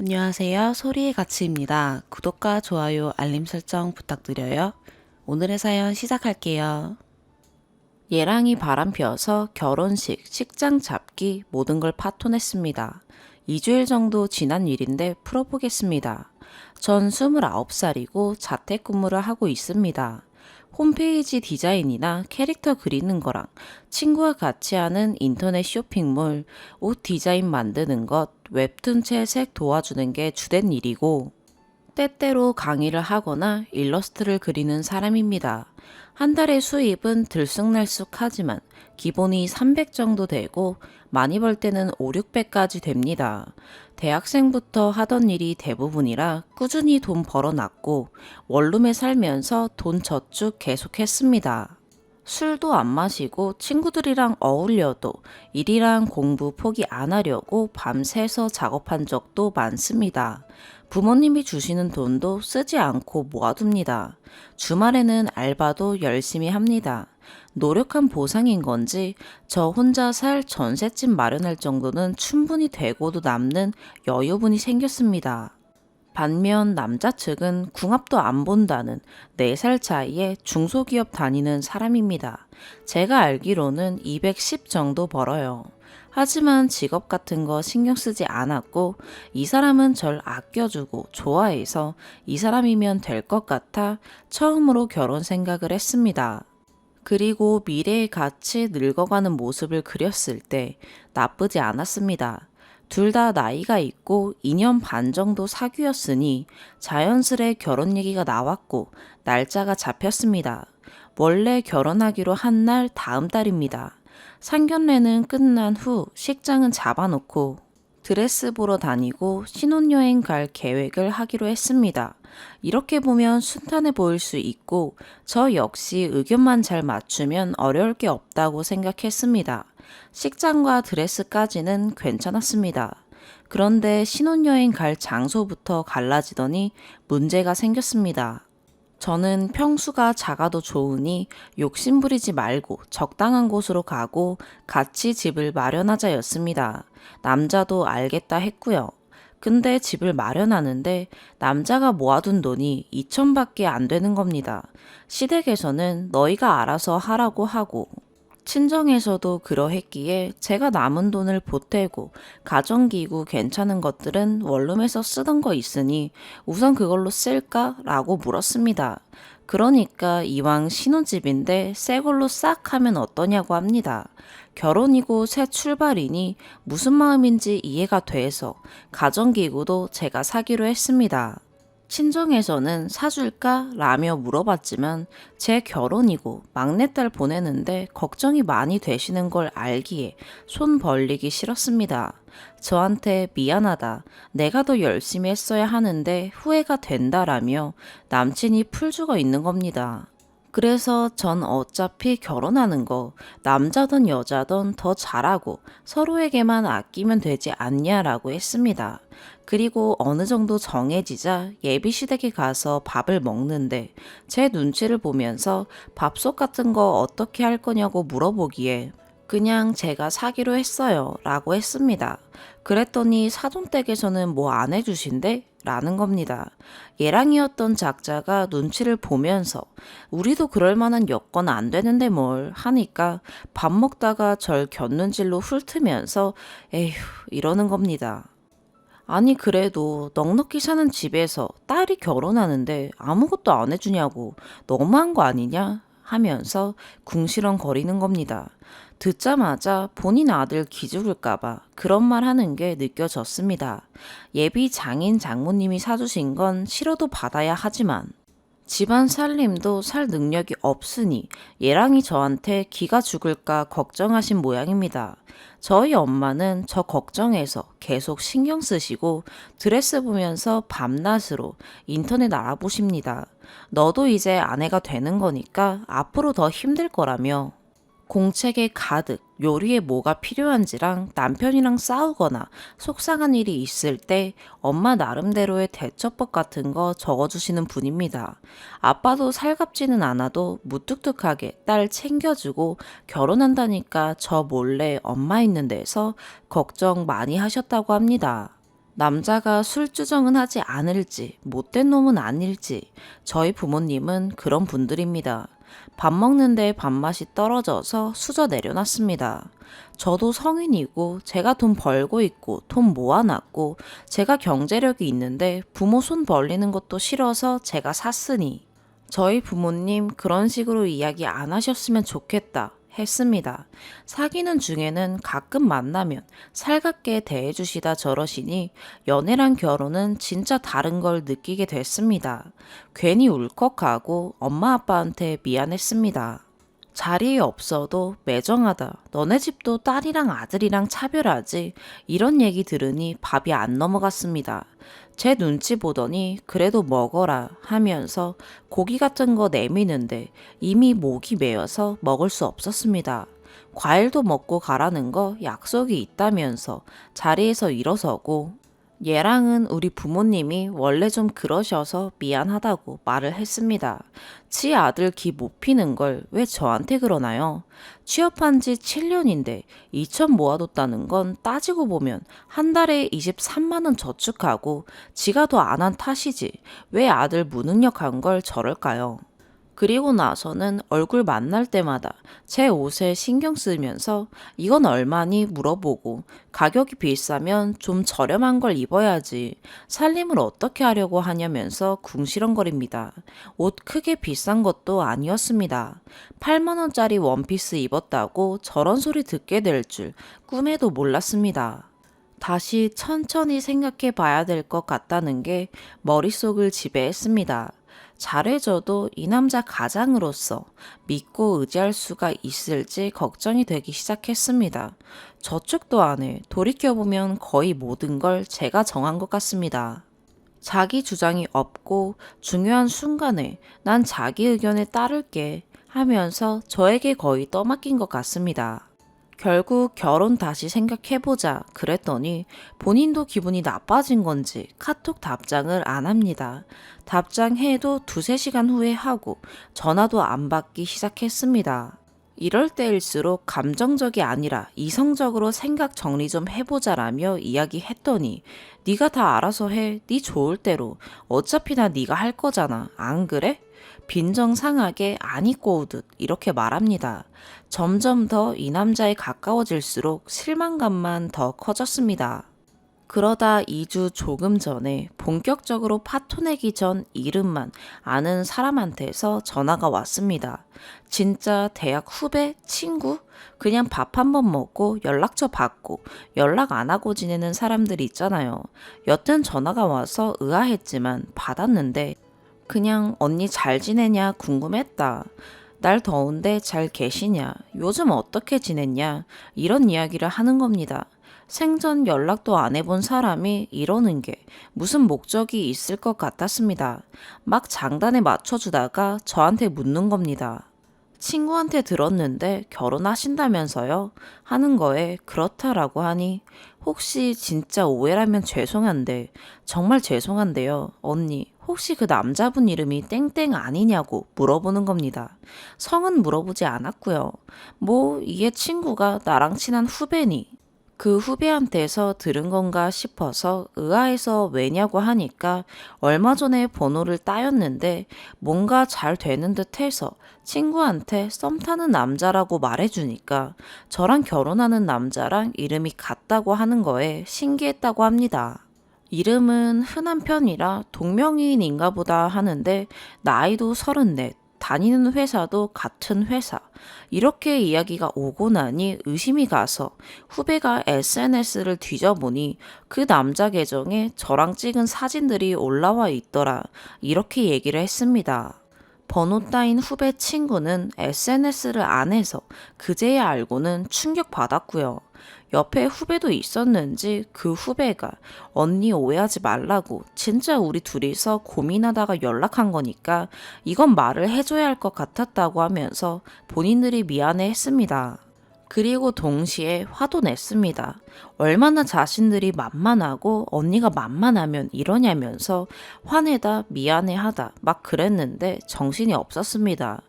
안녕하세요. 소리의 가치입니다. 구독과 좋아요, 알림 설정 부탁드려요. 오늘의 사연 시작할게요. 예랑이 바람 피워서 결혼식, 식장 잡기 모든 걸 파토냈습니다. 2주일 정도 지난 일인데 풀어보겠습니다. 전 29살이고 자택근무를 하고 있습니다. 홈페이지 디자인이나 캐릭터 그리는 거랑 친구와 같이 하는 인터넷 쇼핑몰, 옷 디자인 만드는 것, 웹툰 채색 도와주는 게 주된 일이고, 때때로 강의를 하거나 일러스트를 그리는 사람입니다. 한 달의 수입은 들쑥날쑥하지만 기본이 300 정도 되고 많이 벌 때는 5, 600까지 됩니다. 대학생부터 하던 일이 대부분이라 꾸준히 돈 벌어놨고 원룸에 살면서 돈 저축 계속했습니다. 술도 안 마시고 친구들이랑 어울려도 일이랑 공부 포기 안 하려고 밤새서 작업한 적도 많습니다. 부모님이 주시는 돈도 쓰지 않고 모아둡니다. 주말에는 알바도 열심히 합니다. 노력한 보상인 건지 저 혼자 살 전셋집 마련할 정도는 충분히 되고도 남는 여유분이 생겼습니다. 반면 남자 측은 궁합도 안 본다는 4살 차이에 중소기업 다니는 사람입니다. 제가 알기로는 210 정도 벌어요. 하지만 직업 같은 거 신경 쓰지 않았고 이 사람은 절 아껴주고 좋아해서 이 사람이면 될 것 같아 처음으로 결혼 생각을 했습니다. 그리고 미래에 같이 늙어가는 모습을 그렸을 때 나쁘지 않았습니다. 둘 다 나이가 있고 2년 반 정도 사귀었으니 자연스레 결혼 얘기가 나왔고 날짜가 잡혔습니다. 원래 결혼하기로 한 날 다음 달입니다. 상견례는 끝난 후 식장은 잡아놓고 드레스 보러 다니고 신혼여행 갈 계획을 하기로 했습니다. 이렇게 보면 순탄해 보일 수 있고 저 역시 의견만 잘 맞추면 어려울 게 없다고 생각했습니다. 식장과 드레스까지는 괜찮았습니다. 그런데 신혼여행 갈 장소부터 갈라지더니 문제가 생겼습니다. 저는 평수가 작아도 좋으니 욕심부리지 말고 적당한 곳으로 가고 같이 집을 마련하자였습니다. 남자도 알겠다 했고요. 근데 집을 마련하는데 남자가 모아둔 돈이 2천밖에 안 되는 겁니다. 시댁에서는 너희가 알아서 하라고 하고 친정에서도 그러했기에 제가 남은 돈을 보태고 가정기구 괜찮은 것들은 원룸에서 쓰던 거 있으니 우선 그걸로 쓸까라고 물었습니다. 그러니까 이왕 신혼집인데 새 걸로 싹 하면 어떠냐고 합니다. 결혼이고 새 출발이니 무슨 마음인지 이해가 돼서 가정기구도 제가 사기로 했습니다. 친정에서는 사줄까? 라며 물어봤지만 제 결혼이고 막내딸 보내는데 걱정이 많이 되시는 걸 알기에 손 벌리기 싫었습니다. 저한테 미안하다. 내가 더 열심히 했어야 하는데 후회가 된다라며 남친이 풀 죽어 있는 겁니다. 그래서 전 어차피 결혼하는 거 남자든 여자든 더 잘하고 서로에게만 아끼면 되지 않냐라고 했습니다. 그리고 어느 정도 정해지자 예비시댁에 가서 밥을 먹는데 제 눈치를 보면서 밥솥 같은 거 어떻게 할 거냐고 물어보기에 그냥 제가 사기로 했어요 라고 했습니다. 그랬더니 사돈댁에서는 뭐 안 해주신대? 라는 겁니다. 예랑이었던 작자가 눈치를 보면서 우리도 그럴 만한 여건 안 되는데 뭘 하니까 밥 먹다가 절 곁눈질로 훑으면서 에휴 이러는 겁니다. 아니 그래도 넉넉히 사는 집에서 딸이 결혼하는데 아무것도 안 해주냐고 너무한 거 아니냐 하면서 궁시렁거리는 겁니다. 듣자마자 본인 아들 기죽을까봐 그런 말 하는 게 느껴졌습니다. 예비 장인 장모님이 사주신 건 싫어도 받아야 하지만 집안 살림도 살 능력이 없으니 예랑이 저한테 기가 죽을까 걱정하신 모양입니다. 저희 엄마는 저 걱정해서 계속 신경 쓰시고 드레스 보면서 밤낮으로 인터넷 알아보십니다. 너도 이제 아내가 되는 거니까 앞으로 더 힘들 거라며 공책에 가득 요리에 뭐가 필요한지랑 남편이랑 싸우거나 속상한 일이 있을 때 엄마 나름대로의 대처법 같은 거 적어주시는 분입니다. 아빠도 살갑지는 않아도 무뚝뚝하게 딸 챙겨주고 결혼한다니까 저 몰래 엄마 있는 데서 걱정 많이 하셨다고 합니다. 남자가 술주정은 하지 않을지, 못된 놈은 아닐지, 저희 부모님은 그런 분들입니다. 밥 먹는데 밥맛이 떨어져서 수저 내려놨습니다. 저도 성인이고 제가 돈 벌고 있고 돈 모아놨고 제가 경제력이 있는데 부모 손 벌리는 것도 싫어서 제가 샀으니 저희 부모님 그런 식으로 이야기 안 하셨으면 좋겠다 했습니다. 사귀는 중에는 가끔 만나면 살갑게 대해주시다 저러시니 연애랑 결혼은 진짜 다른 걸 느끼게 됐습니다. 괜히 울컥하고 엄마 아빠한테 미안했습니다. 자리에 없어도 매정하다. 너네 집도 딸이랑 아들이랑 차별하지. 이런 얘기 들으니 밥이 안 넘어갔습니다. 제 눈치 보더니 그래도 먹어라 하면서 고기 같은 거 내미는데 이미 목이 메어서 먹을 수 없었습니다. 과일도 먹고 가라는 거 약속이 있다면서 자리에서 일어서고 얘랑은 우리 부모님이 원래 좀 그러셔서 미안하다고 말을 했습니다. 지 아들 기 못 피는 걸 왜 저한테 그러나요? 취업한 지 7년인데 2천 모아뒀다는 건 따지고 보면 한 달에 23만 원 저축하고 지가 더 안 한 탓이지 왜 아들 무능력한 걸 저럴까요? 그리고 나서는 얼굴 만날 때마다 제 옷에 신경 쓰면서 이건 얼마니 물어보고 가격이 비싸면 좀 저렴한 걸 입어야지 살림을 어떻게 하려고 하냐면서 궁시렁거립니다. 옷 크게 비싼 것도 아니었습니다. 8만 원짜리 원피스 입었다고 저런 소리 듣게 될 줄 꿈에도 몰랐습니다. 다시 천천히 생각해 봐야 될 것 같다는 게 머릿속을 지배했습니다. 잘해줘도 이 남자 가장으로서 믿고 의지할 수가 있을지 걱정이 되기 시작했습니다. 저축도 안 해. 돌이켜보면 거의 모든 걸 제가 정한 것 같습니다. 자기 주장이 없고 중요한 순간에 난 자기 의견에 따를게 하면서 저에게 거의 떠맡긴 것 같습니다. 결국 결혼 다시 생각해보자 그랬더니 본인도 기분이 나빠진 건지 카톡 답장을 안 합니다. 답장해도 두세 시간 후에 하고 전화도 안 받기 시작했습니다. 이럴 때일수록 감정적이 아니라 이성적으로 생각 정리 좀 해보자라며 이야기했더니 네가 다 알아서 해. 네 좋을 대로. 어차피 나 네가 할 거잖아. 안 그래? 빈정상하게 아니 꼬우듯 이렇게 말합니다. 점점 더 이 남자에 가까워질수록 실망감만 더 커졌습니다. 그러다 2주 조금 전에 본격적으로 파토내기 전 이름만 아는 사람한테서 전화가 왔습니다. 진짜 대학 후배? 친구? 그냥 밥 한 번 먹고 연락처 받고 연락 안 하고 지내는 사람들이 있잖아요. 여튼 전화가 와서 의아했지만 받았는데 그냥 언니 잘 지내냐 궁금했다. 날 더운데 잘 계시냐? 요즘 어떻게 지냈냐? 이런 이야기를 하는 겁니다. 생전 연락도 안 해본 사람이 이러는 게 무슨 목적이 있을 것 같았습니다. 막 장단에 맞춰주다가 저한테 묻는 겁니다. 친구한테 들었는데 결혼하신다면서요? 하는 거에 그렇다라고 하니 혹시 진짜 오해라면 죄송한데 정말 죄송한데요. 언니 혹시 그 남자분 이름이 땡땡 아니냐고 물어보는 겁니다. 성은 물어보지 않았고요. 뭐 이게 친구가 나랑 친한 후배니 그 후배한테서 들은 건가 싶어서 의아해서 왜냐고 하니까 얼마 전에 번호를 따였는데 뭔가 잘 되는 듯 해서 친구한테 썸 타는 남자라고 말해주니까 저랑 결혼하는 남자랑 이름이 같다고 하는 거에 신기했다고 합니다. 이름은 흔한 편이라 동명이인인가 보다 하는데 나이도 34, 다니는 회사도 같은 회사. 이렇게 이야기가 오고 나니 의심이 가서 후배가 SNS를 뒤져보니 그 남자 계정에 저랑 찍은 사진들이 올라와 있더라. 이렇게 얘기를 했습니다. 번호 따인 후배 친구는 SNS를 안 해서 그제야 알고는 충격받았고요. 옆에 후배도 있었는지 그 후배가 언니 오해하지 말라고 진짜 우리 둘이서 고민하다가 연락한 거니까 이건 말을 해줘야 할 것 같았다고 하면서 본인들이 미안해 했습니다. 그리고 동시에 화도 냈습니다. 얼마나 자신들이 만만하고 언니가 만만하면 이러냐면서 화내다 미안해하다 막 그랬는데 정신이 없었습니다.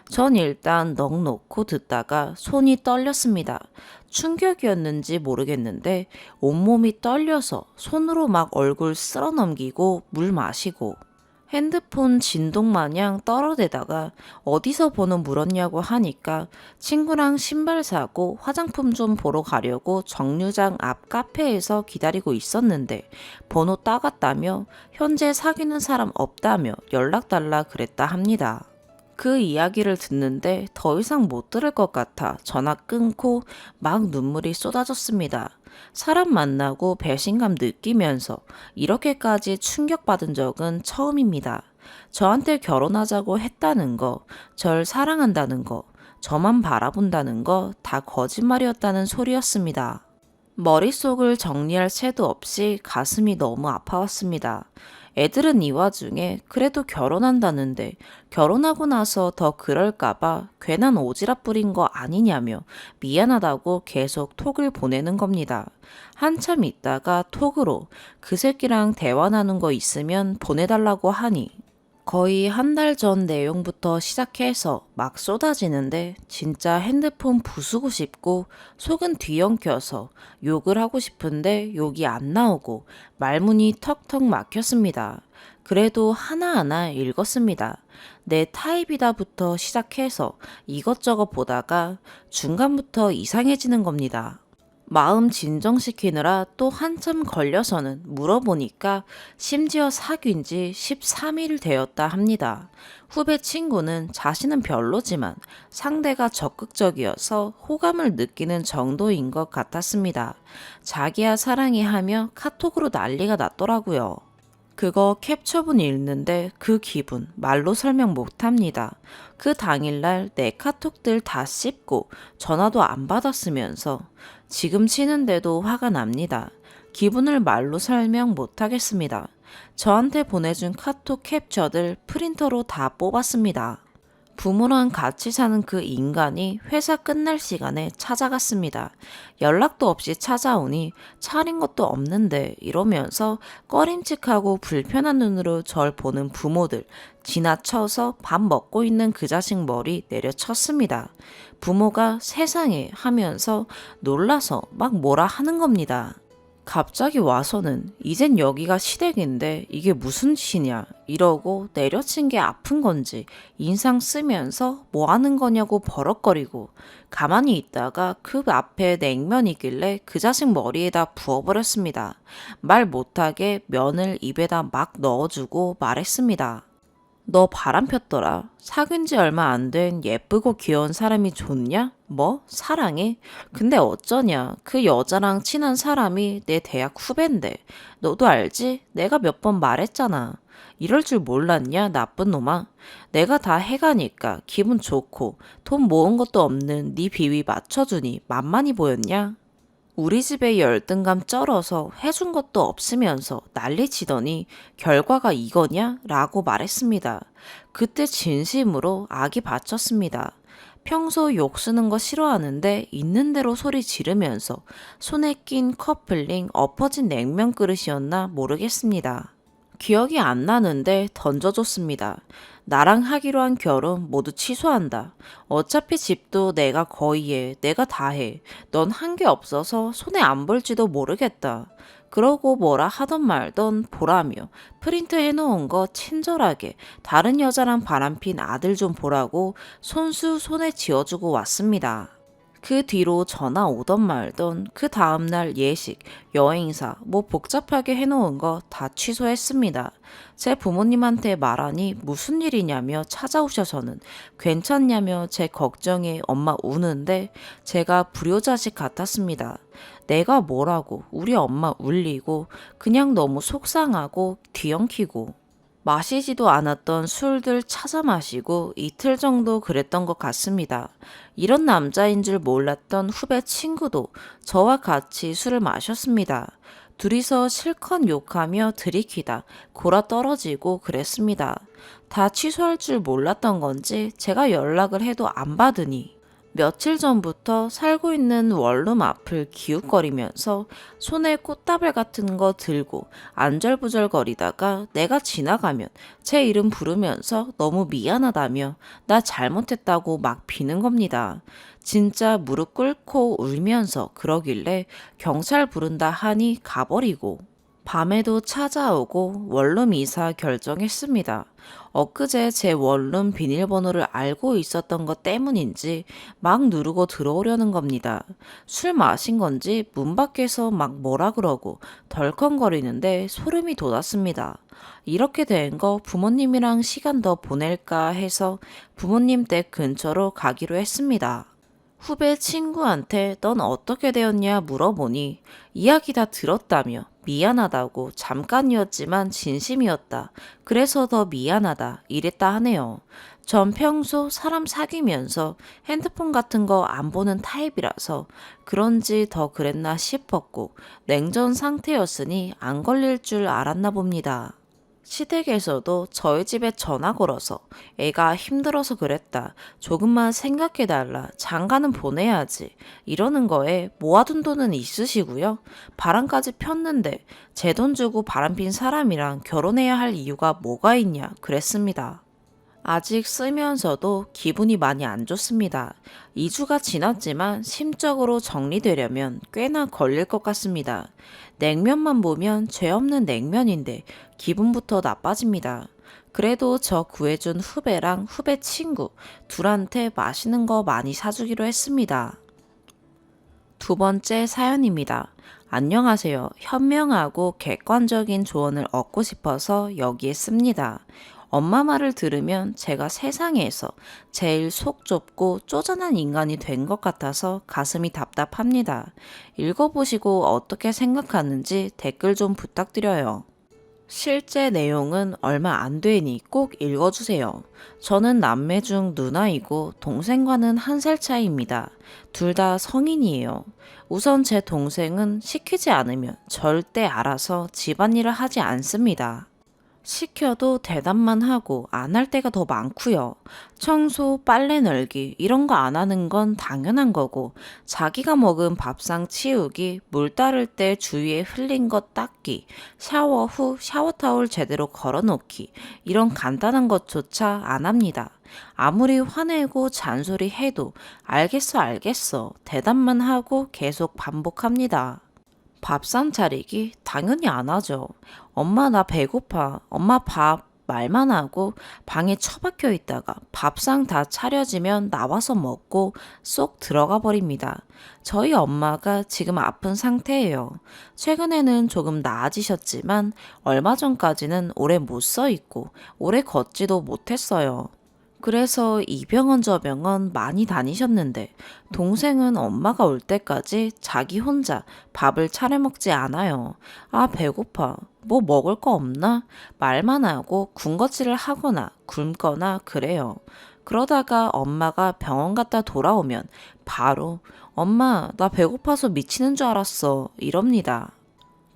전 일단 넋 놓고 듣다가 손이 떨렸습니다. 충격이었는지 모르겠는데 온몸이 떨려서 손으로 막 얼굴 쓸어 넘기고 물 마시고 핸드폰 진동 마냥 떨어대다가 어디서 번호 물었냐고 하니까 친구랑 신발 사고 화장품 좀 보러 가려고 정류장 앞 카페에서 기다리고 있었는데 번호 따갔다며 현재 사귀는 사람 없다며 연락 달라 그랬다 합니다. 그 이야기를 듣는데 더 이상 못 들을 것 같아 전화 끊고 막 눈물이 쏟아졌습니다. 사람 만나고 배신감 느끼면서 이렇게까지 충격받은 적은 처음입니다. 저한테 결혼하자고 했다는 거, 절 사랑한다는 거, 저만 바라본다는 거 다 거짓말이었다는 소리였습니다. 머릿속을 정리할 새도 없이 가슴이 너무 아파왔습니다. 애들은 이 와중에 그래도 결혼한다는데 결혼하고 나서 더 그럴까봐 괜한 오지랖 부린 거 아니냐며 미안하다고 계속 톡을 보내는 겁니다. 한참 있다가 톡으로 그 새끼랑 대화 나눈 거 있으면 보내달라고 하니 거의 한 달 전 내용부터 시작해서 막 쏟아지는데 진짜 핸드폰 부수고 싶고 속은 뒤엉켜서 욕을 하고 싶은데 욕이 안 나오고 말문이 턱턱 막혔습니다. 그래도 하나하나 읽었습니다. 내 타입이다부터 시작해서 이것저것 보다가 중간부터 이상해지는 겁니다. 마음 진정시키느라 또 한참 걸려서는 물어보니까 심지어 사귄 지 13일 되었다 합니다. 후배 친구는 자신은 별로지만 상대가 적극적이어서 호감을 느끼는 정도인 것 같았습니다. 자기야 사랑해 하며 카톡으로 난리가 났더라고요. 그거 캡처본 읽는데 그 기분 말로 설명 못합니다. 그 당일날 내 카톡들 다 씹고 전화도 안 받았으면서 지금 치는데도 화가 납니다. 기분을 말로 설명 못하겠습니다. 저한테 보내준 카톡 캡처들 프린터로 다 뽑았습니다. 부모랑 같이 사는 그 인간이 회사 끝날 시간에 찾아갔습니다. 연락도 없이 찾아오니 차린 것도 없는데 이러면서 꺼림칙하고 불편한 눈으로 절 보는 부모들 지나쳐서 밥 먹고 있는 그 자식 머리 내려쳤습니다. 부모가 세상에 하면서 놀라서 막 뭐라 하는 겁니다. 갑자기 와서는 이젠 여기가 시댁인데 이게 무슨 짓이냐 이러고 내려친 게 아픈 건지 인상 쓰면서 뭐 하는 거냐고 버럭거리고 가만히 있다가 그 앞에 냉면 있길래 그 자식 머리에다 부어버렸습니다. 말 못하게 면을 입에다 막 넣어주고 말했습니다. 너 바람 폈더라. 사귄 지 얼마 안 된 예쁘고 귀여운 사람이 좋냐? 뭐? 사랑해? 근데 어쩌냐? 그 여자랑 친한 사람이 내 대학 후배인데. 너도 알지? 내가 몇 번 말했잖아. 이럴 줄 몰랐냐? 나쁜 놈아. 내가 다 해가니까 기분 좋고 돈 모은 것도 없는 네 비위 맞춰주니 만만히 보였냐? 우리 집에 열등감 쩔어서 해준 것도 없으면서 난리치더니 결과가 이거냐? 라고 말했습니다. 그때 진심으로 악이 받쳤습니다. 평소 욕 쓰는 거 싫어하는데 있는 대로 소리 지르면서 손에 낀 커플링 엎어진 냉면 그릇이었나 모르겠습니다. 기억이 안 나는데 던져줬습니다. 나랑 하기로 한 결혼 모두 취소한다. 어차피 집도 내가 거의 해. 내가 다 해. 넌 한 게 없어서 손에 안 볼지도 모르겠다. 그러고 뭐라 하던 말던 보라며 프린트 해놓은 거 친절하게 다른 여자랑 바람핀 아들 좀 보라고 손수 손에 쥐어주고 왔습니다. 그 뒤로 전화 오던 말던 그 다음날 예식, 여행사, 뭐 복잡하게 해놓은 거 다 취소했습니다. 제 부모님한테 말하니 무슨 일이냐며 찾아오셔서는 괜찮냐며 제 걱정에 엄마 우는데 제가 불효자식 같았습니다. 내가 뭐라고 우리 엄마 울리고 그냥 너무 속상하고 뒤엉키고 마시지도 않았던 술들 찾아 마시고 이틀 정도 그랬던 것 같습니다. 이런 남자인 줄 몰랐던 후배 친구도 저와 같이 술을 마셨습니다. 둘이서 실컷 욕하며 들이키다 골아 떨어지고 그랬습니다. 다 취소할 줄 몰랐던 건지 제가 연락을 해도 안 받으니 며칠 전부터 살고 있는 원룸 앞을 기웃거리면서 손에 꽃다발 같은 거 들고 안절부절거리다가 내가 지나가면 제 이름 부르면서 너무 미안하다며 나 잘못했다고 막 비는 겁니다. 진짜 무릎 꿇고 울면서 그러길래 경찰 부른다 하니 가버리고 밤에도 찾아오고 원룸 이사 결정했습니다. 엊그제 제 원룸 비밀번호를 알고 있었던 것 때문인지 막 누르고 들어오려는 겁니다. 술 마신 건지 문 밖에서 막 뭐라 그러고 덜컹거리는데 소름이 돋았습니다. 이렇게 된 거 부모님이랑 시간 더 보낼까 해서 부모님 댁 근처로 가기로 했습니다. 후배 친구한테 넌 어떻게 되었냐 물어보니 이야기 다 들었다며 미안하다고 잠깐이었지만 진심이었다. 그래서 더 미안하다. 이랬다 하네요. 전 평소 사람 사귀면서 핸드폰 같은 거 안 보는 타입이라서 그런지 더 그랬나 싶었고 냉전 상태였으니 안 걸릴 줄 알았나 봅니다. 시댁에서도 저희 집에 전화 걸어서 애가 힘들어서 그랬다. 조금만 생각해달라. 장가는 보내야지. 이러는 거에 모아둔 돈은 있으시고요. 바람까지 폈는데 제 돈 주고 바람핀 사람이랑 결혼해야 할 이유가 뭐가 있냐 그랬습니다. 아직 쓰면서도 기분이 많이 안 좋습니다. 2주가 지났지만 심적으로 정리되려면 꽤나 걸릴 것 같습니다. 냉면만 보면 죄 없는 냉면인데 기분부터 나빠집니다. 그래도 저 구해준 후배랑 후배 친구 둘한테 맛있는 거 많이 사주기로 했습니다. 두 번째 사연입니다. 안녕하세요. 현명하고 객관적인 조언을 얻고 싶어서 여기에 씁니다. 엄마 말을 들으면 제가 세상에서 제일 속 좁고 쪼잔한 인간이 된 것 같아서 가슴이 답답합니다. 읽어보시고 어떻게 생각하는지 댓글 좀 부탁드려요. 실제 내용은 얼마 안 되니 꼭 읽어주세요. 저는 남매 중 누나이고 동생과는 1살 차이입니다. 둘 다 성인이에요. 우선 제 동생은 시키지 않으면 절대 알아서 집안일을 하지 않습니다. 시켜도 대답만 하고 안 할 때가 더 많고요. 청소, 빨래 널기 이런 거 안 하는 건 당연한 거고 자기가 먹은 밥상 치우기, 물 따를 때 주위에 흘린 것 닦기, 샤워 후 샤워타올 제대로 걸어놓기 이런 간단한 것조차 안 합니다. 아무리 화내고 잔소리 해도 알겠어 알겠어 대답만 하고 계속 반복합니다. 밥상 차리기 당연히 안 하죠. 엄마 나 배고파. 엄마 밥 말만 하고 방에 처박혀 있다가 밥상 다 차려지면 나와서 먹고 쏙 들어가 버립니다. 저희 엄마가 지금 아픈 상태예요. 최근에는 조금 나아지셨지만 얼마 전까지는 오래 못 서 있고 오래 걷지도 못했어요. 그래서 이 병원 저 병원 많이 다니셨는데 동생은 엄마가 올 때까지 자기 혼자 밥을 차려 먹지 않아요. 아, 배고파. 뭐 먹을 거 없나? 말만 하고 군것질을 하거나 굶거나 그래요. 그러다가 엄마가 병원 갔다 돌아오면 바로 엄마, 나 배고파서 미치는 줄 알았어. 이럽니다.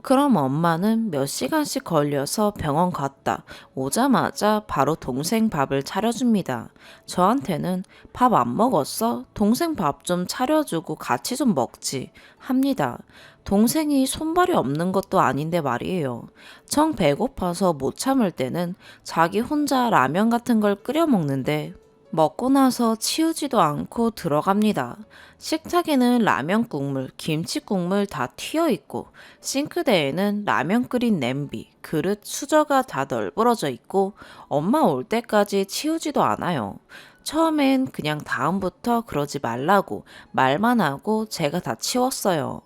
그럼 엄마는 몇 시간씩 걸려서 병원 갔다 오자마자 바로 동생 밥을 차려줍니다. 저한테는 밥 안 먹었어? 동생 밥 좀 차려주고 같이 좀 먹지 합니다. 동생이 손발이 없는 것도 아닌데 말이에요. 정 배고파서 못 참을 때는 자기 혼자 라면 같은 걸 끓여 먹는데 먹고 나서 치우지도 않고 들어갑니다. 식탁에는 라면 국물, 김치 국물 다 튀어 있고 싱크대에는 라면 끓인 냄비, 그릇, 수저가 다 널브러져 있고 엄마 올 때까지 치우지도 않아요. 처음엔 그냥 다음부터 그러지 말라고 말만 하고 제가 다 치웠어요.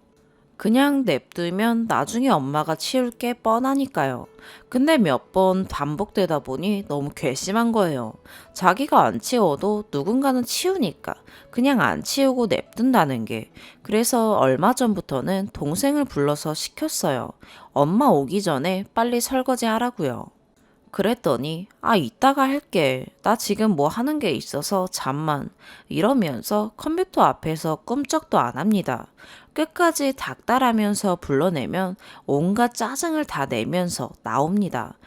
그냥 냅두면 나중에 엄마가 치울 게 뻔하니까요. 근데 몇 번 반복되다 보니 너무 괘씸한 거예요. 자기가 안 치워도 누군가는 치우니까 그냥 안 치우고 냅둔다는 게. 그래서 얼마 전부터는 동생을 불러서 시켰어요. 엄마 오기 전에 빨리 설거지 하라고요. 그랬더니 이따가 할게. 나 지금 뭐 하는 게 있어서 잠만. 이러면서 컴퓨터 앞에서 꿈쩍도 안 합니다. 끝까지 닥달하면서 불러내면 온갖 짜증을 다 내면서 나옵니다.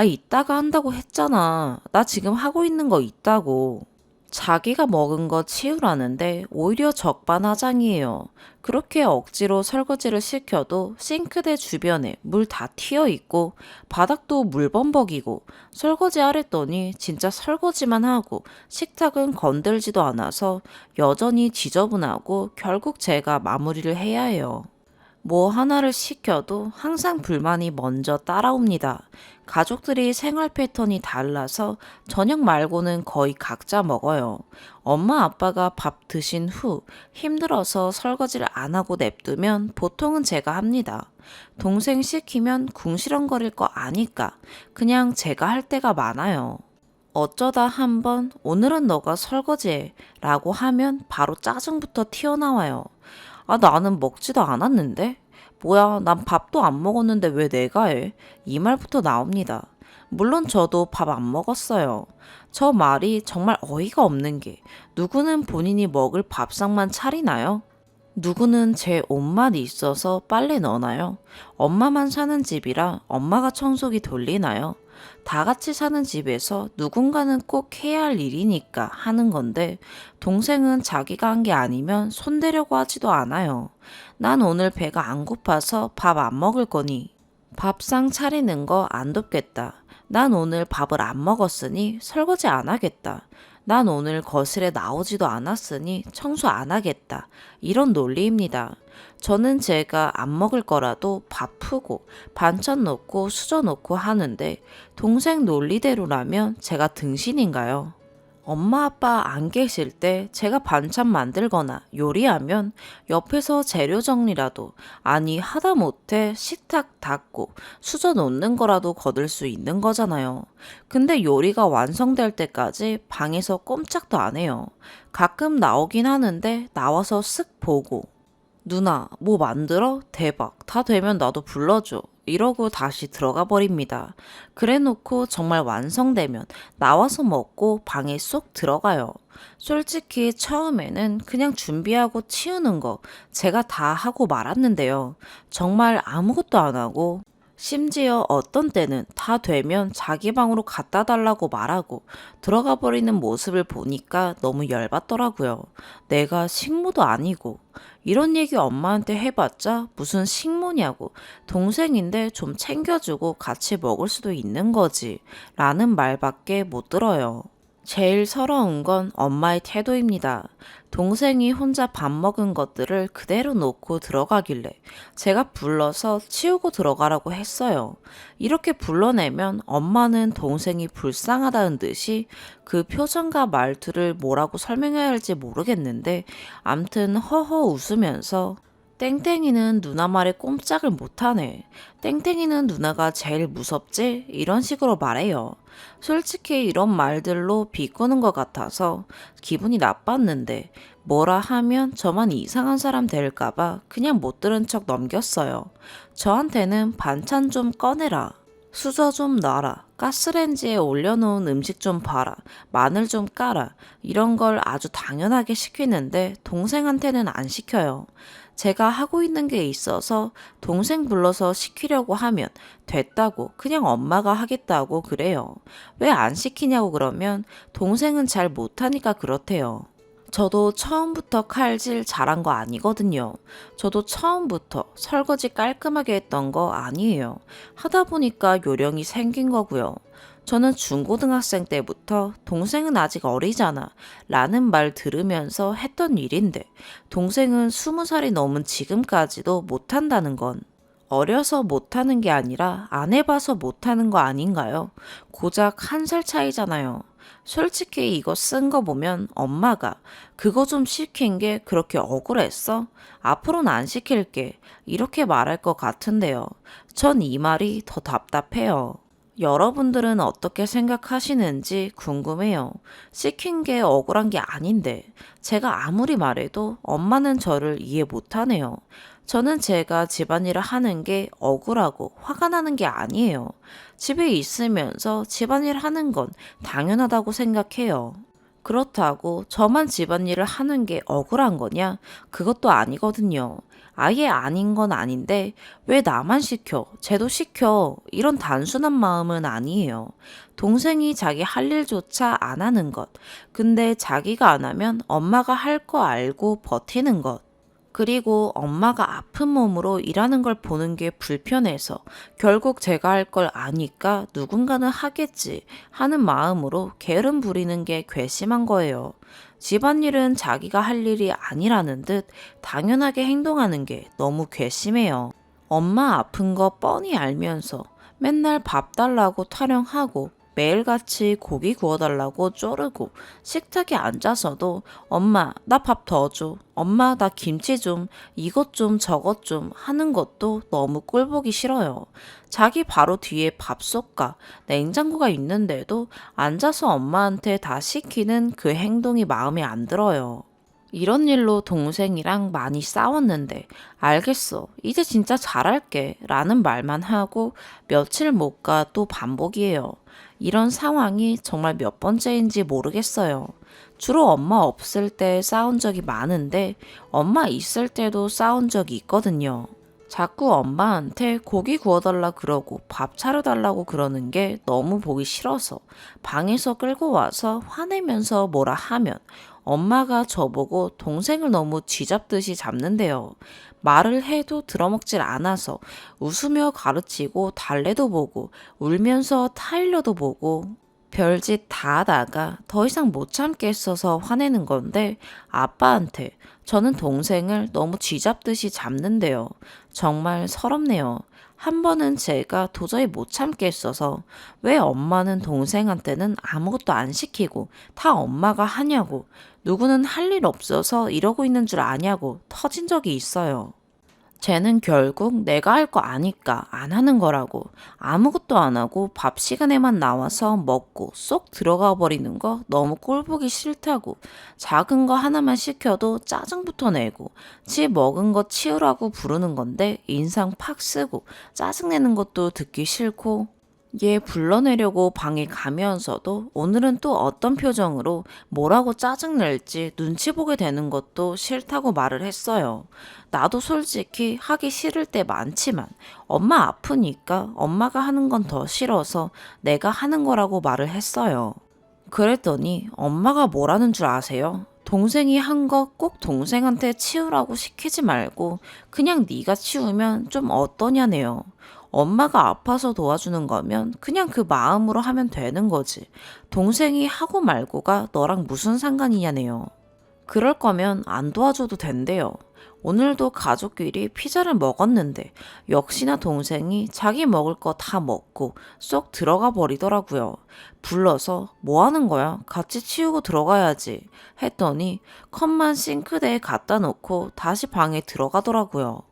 이따가 한다고 했잖아. 나 지금 하고 있는 거 있다고. 자기가 먹은 거 치우라는데 오히려 적반하장이에요. 그렇게 억지로 설거지를 시켜도 싱크대 주변에 물 다 튀어 있고 바닥도 물범벅이고 설거지 하랬더니 진짜 설거지만 하고 식탁은 건들지도 않아서 여전히 지저분하고 결국 제가 마무리를 해야 해요. 뭐 하나를 시켜도 항상 불만이 먼저 따라옵니다. 가족들이 생활 패턴이 달라서 저녁 말고는 거의 각자 먹어요. 엄마 아빠가 밥 드신 후 힘들어서 설거지를 안 하고 냅두면 보통은 제가 합니다. 동생 시키면 궁시렁거릴 거 아니까 그냥 제가 할 때가 많아요. 어쩌다 한번 오늘은 너가 설거지해 라고 하면 바로 짜증부터 튀어나와요. 아, 나는 먹지도 않았는데? 뭐야, 난 밥도 안 먹었는데 왜 내가 해? 이 말부터 나옵니다. 물론 저도 밥 안 먹었어요. 저 말이 정말 어이가 없는 게 누구는 본인이 먹을 밥상만 차리나요? 누구는 제 옷만 있어서 빨래 넣나요? 엄마만 사는 집이라 엄마가 청소기 돌리나요? 다 같이 사는 집에서 누군가는 꼭 해야 할 일이니까 하는 건데 동생은 자기가 한 게 아니면 손대려고 하지도 않아요. 난 오늘 배가 안 고파서 밥 안 먹을 거니 밥상 차리는 거 안 돕겠다. 난 오늘 밥을 안 먹었으니 설거지 안 하겠다. 난 오늘 거실에 나오지도 않았으니 청소 안 하겠다. 이런 논리입니다. 저는 제가 안 먹을 거라도 밥 푸고 반찬 넣고 수저 넣고 하는데 동생 논리대로라면 제가 등신인가요? 엄마 아빠 안 계실 때 제가 반찬 만들거나 요리하면 옆에서 재료 정리라도 아니 하다못해 식탁 닦고 수저 놓는 거라도 거들 수 있는 거잖아요. 근데 요리가 완성될 때까지 방에서 꼼짝도 안 해요. 가끔 나오긴 하는데 나와서 쓱 보고 누나, 뭐 만들어? 대박. 다 되면 나도 불러줘. 이러고 다시 들어가 버립니다. 그래 놓고 정말 완성되면 나와서 먹고 방에 쏙 들어가요. 솔직히 처음에는 그냥 준비하고 치우는 거 제가 다 하고 말았는데요. 정말 아무것도 안 하고 심지어 어떤 때는 다 되면 자기 방으로 갖다 달라고 말하고 들어가 버리는 모습을 보니까 너무 열받더라고요. 내가 식모도 아니고 이런 얘기 엄마한테 해봤자 무슨 식모냐고 동생인데 좀 챙겨주고 같이 먹을 수도 있는 거지 라는 말밖에 못 들어요. 제일 서러운 건 엄마의 태도입니다. 동생이 혼자 밥 먹은 것들을 그대로 놓고 들어가길래 제가 불러서 치우고 들어가라고 했어요. 이렇게 불러내면 엄마는 동생이 불쌍하다는 듯이 그 표정과 말투를 뭐라고 설명해야 할지 모르겠는데 암튼 허허 웃으면서 땡땡이는 누나 말에 꼼짝을 못하네. 땡땡이는 누나가 제일 무섭지? 이런 식으로 말해요. 솔직히 이런 말들로 비꼬는 것 같아서 기분이 나빴는데 뭐라 하면 저만 이상한 사람 될까봐 그냥 못 들은 척 넘겼어요. 저한테는 반찬 좀 꺼내라. 수저 좀 놔라. 가스레인지에 올려놓은 음식 좀 봐라. 마늘 좀 까라. 이런 걸 아주 당연하게 시키는데 동생한테는 안 시켜요. 제가 하고 있는 게 있어서 동생 불러서 시키려고 하면 됐다고 그냥 엄마가 하겠다고 그래요. 왜 안 시키냐고 그러면 동생은 잘 못하니까 그렇대요. 저도 처음부터 칼질 잘한 거 아니거든요. 저도 처음부터 설거지 깔끔하게 했던 거 아니에요. 하다 보니까 요령이 생긴 거고요. 저는 중고등학생 때부터 동생은 아직 어리잖아 라는 말 들으면서 했던 일인데 동생은 20살이 넘은 지금까지도 못한다는 건 어려서 못하는 게 아니라 안 해봐서 못하는 거 아닌가요? 고작 1살 차이잖아요. 솔직히 이거 쓴 거 보면 엄마가 그거 좀 시킨 게 그렇게 억울했어? 앞으로는 안 시킬게. 이렇게 말할 것 같은데요. 전 이 말이 더 답답해요. 여러분들은 어떻게 생각하시는지 궁금해요. 시킨 게 억울한 게 아닌데 제가 아무리 말해도 엄마는 저를 이해 못하네요. 저는 제가 집안일을 하는 게 억울하고 화가 나는 게 아니에요. 집에 있으면서 집안일 하는 건 당연하다고 생각해요. 그렇다고 저만 집안일을 하는 게 억울한 거냐? 그것도 아니거든요. 아예 아닌 건 아닌데 왜 나만 시켜? 쟤도 시켜. 이런 단순한 마음은 아니에요. 동생이 자기 할 일조차 안 하는 것. 근데 자기가 안 하면 엄마가 할 거 알고 버티는 것. 그리고 엄마가 아픈 몸으로 일하는 걸 보는 게 불편해서 결국 제가 할 걸 아니까 누군가는 하겠지 하는 마음으로 게으름 부리는 게 괘씸한 거예요. 집안일은 자기가 할 일이 아니라는 듯 당연하게 행동하는 게 너무 괘씸해요. 엄마 아픈 거 뻔히 알면서 맨날 밥 달라고 타령하고 매일같이 고기 구워달라고 쪼르고 식탁에 앉아서도 엄마 나 밥 더 줘, 엄마 나 김치 좀, 이것 좀 저것 좀 하는 것도 너무 꼴보기 싫어요. 자기 바로 뒤에 밥솥과 냉장고가 있는데도 앉아서 엄마한테 다 시키는 그 행동이 마음에 안 들어요. 이런 일로 동생이랑 많이 싸웠는데 알겠어 이제 진짜 잘할게 라는 말만 하고 며칠 못 가 또 반복이에요. 이런 상황이 정말 몇 번째인지 모르겠어요. 주로 엄마 없을 때 싸운 적이 많은데 엄마 있을 때도 싸운 적이 있거든요. 자꾸 엄마한테 고기 구워달라 그러고 밥 차려달라고 그러는 게 너무 보기 싫어서 방에서 끌고 와서 화내면서 뭐라 하면 엄마가 저보고 동생을 너무 쥐잡듯이 잡는데요. 말을 해도 들어먹질 않아서 웃으며 가르치고 달래도 보고 울면서 타일러도 보고 별짓 다 하다가 더 이상 못 참겠어서 화내는 건데 아빠한테 저는 동생을 너무 쥐잡듯이 잡는데요. 정말 서럽네요. 한 번은 제가 도저히 못 참겠어서 왜 엄마는 동생한테는 아무것도 안 시키고 다 엄마가 하냐고 누구는 할 일 없어서 이러고 있는 줄 아냐고 터진 적이 있어요. 쟤는 결국 내가 할 거 아니까 안 하는 거라고 아무것도 안 하고 밥 시간에만 나와서 먹고 쏙 들어가 버리는 거 너무 꼴보기 싫다고 작은 거 하나만 시켜도 짜증부터 내고 지 먹은 거 치우라고 부르는 건데 인상 팍 쓰고 짜증내는 것도 듣기 싫고 얘 불러내려고 방에 가면서도 오늘은 또 어떤 표정으로 뭐라고 짜증낼지 눈치 보게 되는 것도 싫다고 말을 했어요. 나도 솔직히 하기 싫을 때 많지만 엄마 아프니까 엄마가 하는 건 더 싫어서 내가 하는 거라고 말을 했어요. 그랬더니 엄마가 뭐라는 줄 아세요? 동생이 한 거 꼭 동생한테 치우라고 시키지 말고 그냥 네가 치우면 좀 어떠냐네요. 엄마가 아파서 도와주는 거면 그냥 그 마음으로 하면 되는 거지. 동생이 하고 말고가 너랑 무슨 상관이냐네요. 그럴 거면 안 도와줘도 된대요. 오늘도 가족끼리 피자를 먹었는데 역시나 동생이 자기 먹을 거 다 먹고 쏙 들어가 버리더라고요. 불러서 뭐 하는 거야? 같이 치우고 들어가야지 했더니 컵만 싱크대에 갖다 놓고 다시 방에 들어가더라고요.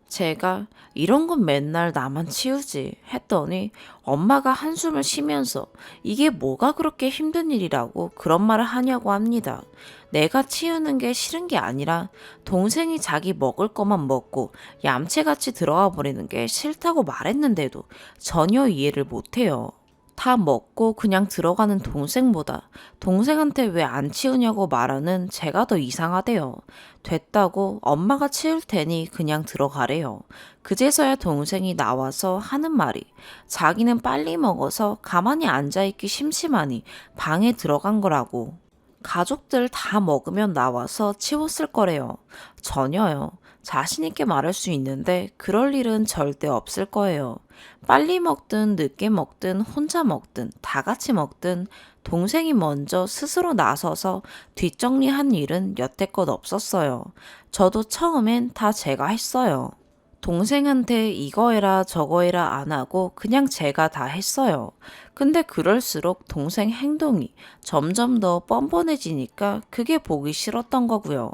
제가 이런 건 맨날 나만 치우지 했더니 엄마가 한숨을 쉬면서 이게 뭐가 그렇게 힘든 일이라고 그런 말을 하냐고 합니다. 내가 치우는 게 싫은 게 아니라 동생이 자기 먹을 것만 먹고 얌체같이 들어가 버리는 게 싫다고 말했는데도 전혀 이해를 못해요. 다 먹고 그냥 들어가는 동생보다 동생한테 왜 안 치우냐고 말하는 제가 더 이상하대요. 됐다고 엄마가 치울 테니 그냥 들어가래요. 그제서야 동생이 나와서 하는 말이 자기는 빨리 먹어서 가만히 앉아있기 심심하니 방에 들어간 거라고. 가족들 다 먹으면 나와서 치웠을 거래요. 전혀요. 자신있게 말할 수 있는데 그럴 일은 절대 없을 거예요. 빨리 먹든 늦게 먹든 혼자 먹든 다 같이 먹든 동생이 먼저 스스로 나서서 뒷정리한 일은 여태껏 없었어요. 저도 처음엔 다 제가 했어요. 동생한테 이거 해라 저거 해라 안 하고 그냥 제가 다 했어요. 근데 그럴수록 동생 행동이 점점 더 뻔뻔해지니까 그게 보기 싫었던 거고요.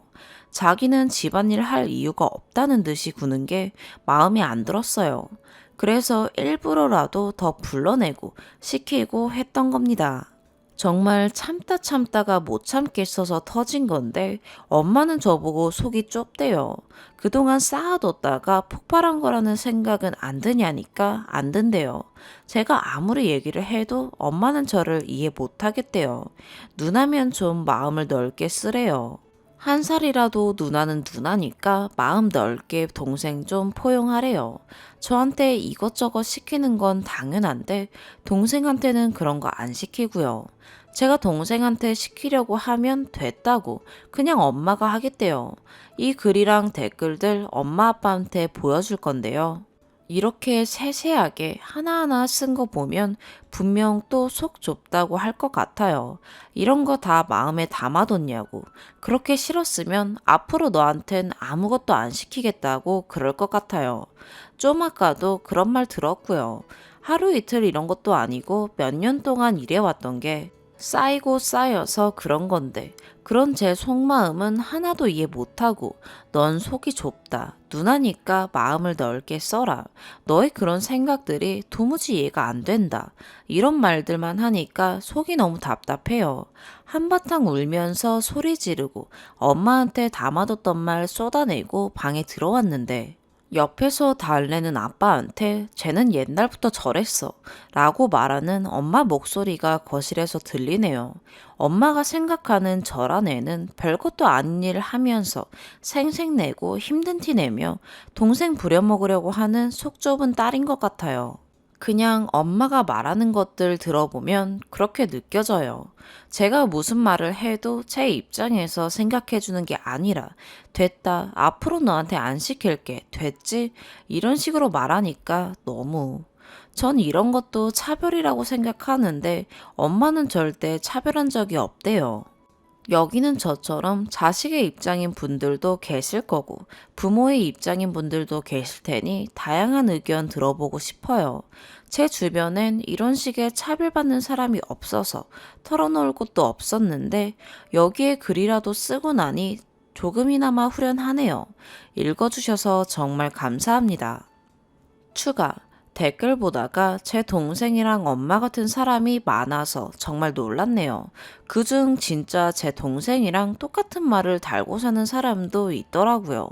자기는 집안일 할 이유가 없다는 듯이 구는 게 마음에 안 들었어요. 그래서 일부러라도 더 불러내고 시키고 했던 겁니다. 정말 참다 참다가 못 참겠어서 터진 건데 엄마는 저보고 속이 좁대요. 그동안 쌓아뒀다가 폭발한 거라는 생각은 안 드냐니까 안 든대요. 제가 아무리 얘기를 해도 엄마는 저를 이해 못 하겠대요. 누나면 좀 마음을 넓게 쓰래요. 한 살이라도 누나는 누나니까 마음 넓게 동생 좀 포용하래요. 저한테 이것저것 시키는 건 당연한데 동생한테는 그런 거 안 시키고요. 제가 동생한테 시키려고 하면 됐다고 그냥 엄마가 하겠대요. 이 글이랑 댓글들 엄마 아빠한테 보여줄 건데요. 이렇게 세세하게 하나하나 쓴 거 보면 분명 또 속 좁다고 할 것 같아요. 이런 거 다 마음에 담아뒀냐고. 그렇게 싫었으면 앞으로 너한텐 아무것도 안 시키겠다고 그럴 것 같아요. 좀 아까도 그런 말 들었고요. 하루 이틀 이런 것도 아니고 몇 년 동안 일해왔던 게 쌓이고 쌓여서 그런 건데 그런 제 속마음은 하나도 이해 못하고 넌 속이 좁다. 누나니까 마음을 넓게 써라. 너의 그런 생각들이 도무지 이해가 안 된다. 이런 말들만 하니까 속이 너무 답답해요. 한바탕 울면서 소리 지르고 엄마한테 담아뒀던 말 쏟아내고 방에 들어왔는데 옆에서 달래는 아빠한테 쟤는 옛날부터 저랬어 라고 말하는 엄마 목소리가 거실에서 들리네요. 엄마가 생각하는 저란 애는 별것도 아닌 일 하면서 생색내고 힘든 티 내며 동생 부려먹으려고 하는 속 좁은 딸인 것 같아요. 그냥 엄마가 말하는 것들 들어보면 그렇게 느껴져요. 제가 무슨 말을 해도 제 입장에서 생각해주는 게 아니라 됐다, 앞으로 너한테 안 시킬게, 됐지? 이런 식으로 말하니까 너무. 전 이런 것도 차별이라고 생각하는데 엄마는 절대 차별한 적이 없대요. 여기는 저처럼 자식의 입장인 분들도 계실 거고 부모의 입장인 분들도 계실 테니 다양한 의견 들어보고 싶어요. 제 주변엔 이런 식의 차별받는 사람이 없어서 털어놓을 곳도 없었는데 여기에 글이라도 쓰고 나니 조금이나마 후련하네요. 읽어주셔서 정말 감사합니다. 추가. 댓글 보다가 제 동생이랑 엄마 같은 사람이 많아서 정말 놀랐네요. 그중 진짜 제 동생이랑 똑같은 말을 달고 사는 사람도 있더라고요.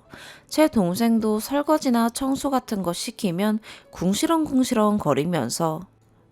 제 동생도 설거지나 청소 같은 거 시키면 궁시렁궁시렁 거리면서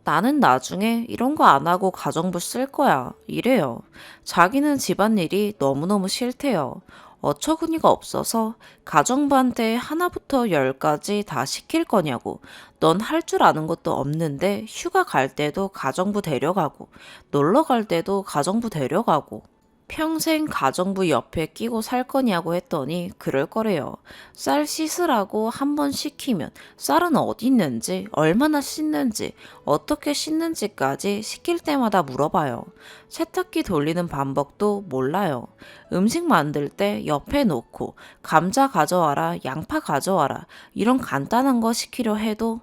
나는 나중에 이런 거 안 하고 가정부 쓸 거야. 이래요. 자기는 집안일이 너무너무 싫대요. 어처구니가 없어서 가정부한테 하나부터 열까지 다 시킬 거냐고. 넌 할 줄 아는 것도 없는데 휴가 갈 때도 가정부 데려가고 놀러 갈 때도 가정부 데려가고 평생 가정부 옆에 끼고 살 거냐고 했더니 그럴 거래요. 쌀 씻으라고 한 번 시키면 쌀은 어디 있는지, 얼마나 씻는지, 어떻게 씻는지까지 시킬 때마다 물어봐요. 세탁기 돌리는 방법도 몰라요. 음식 만들 때 옆에 놓고 감자 가져와라, 양파 가져와라 이런 간단한 거 시키려 해도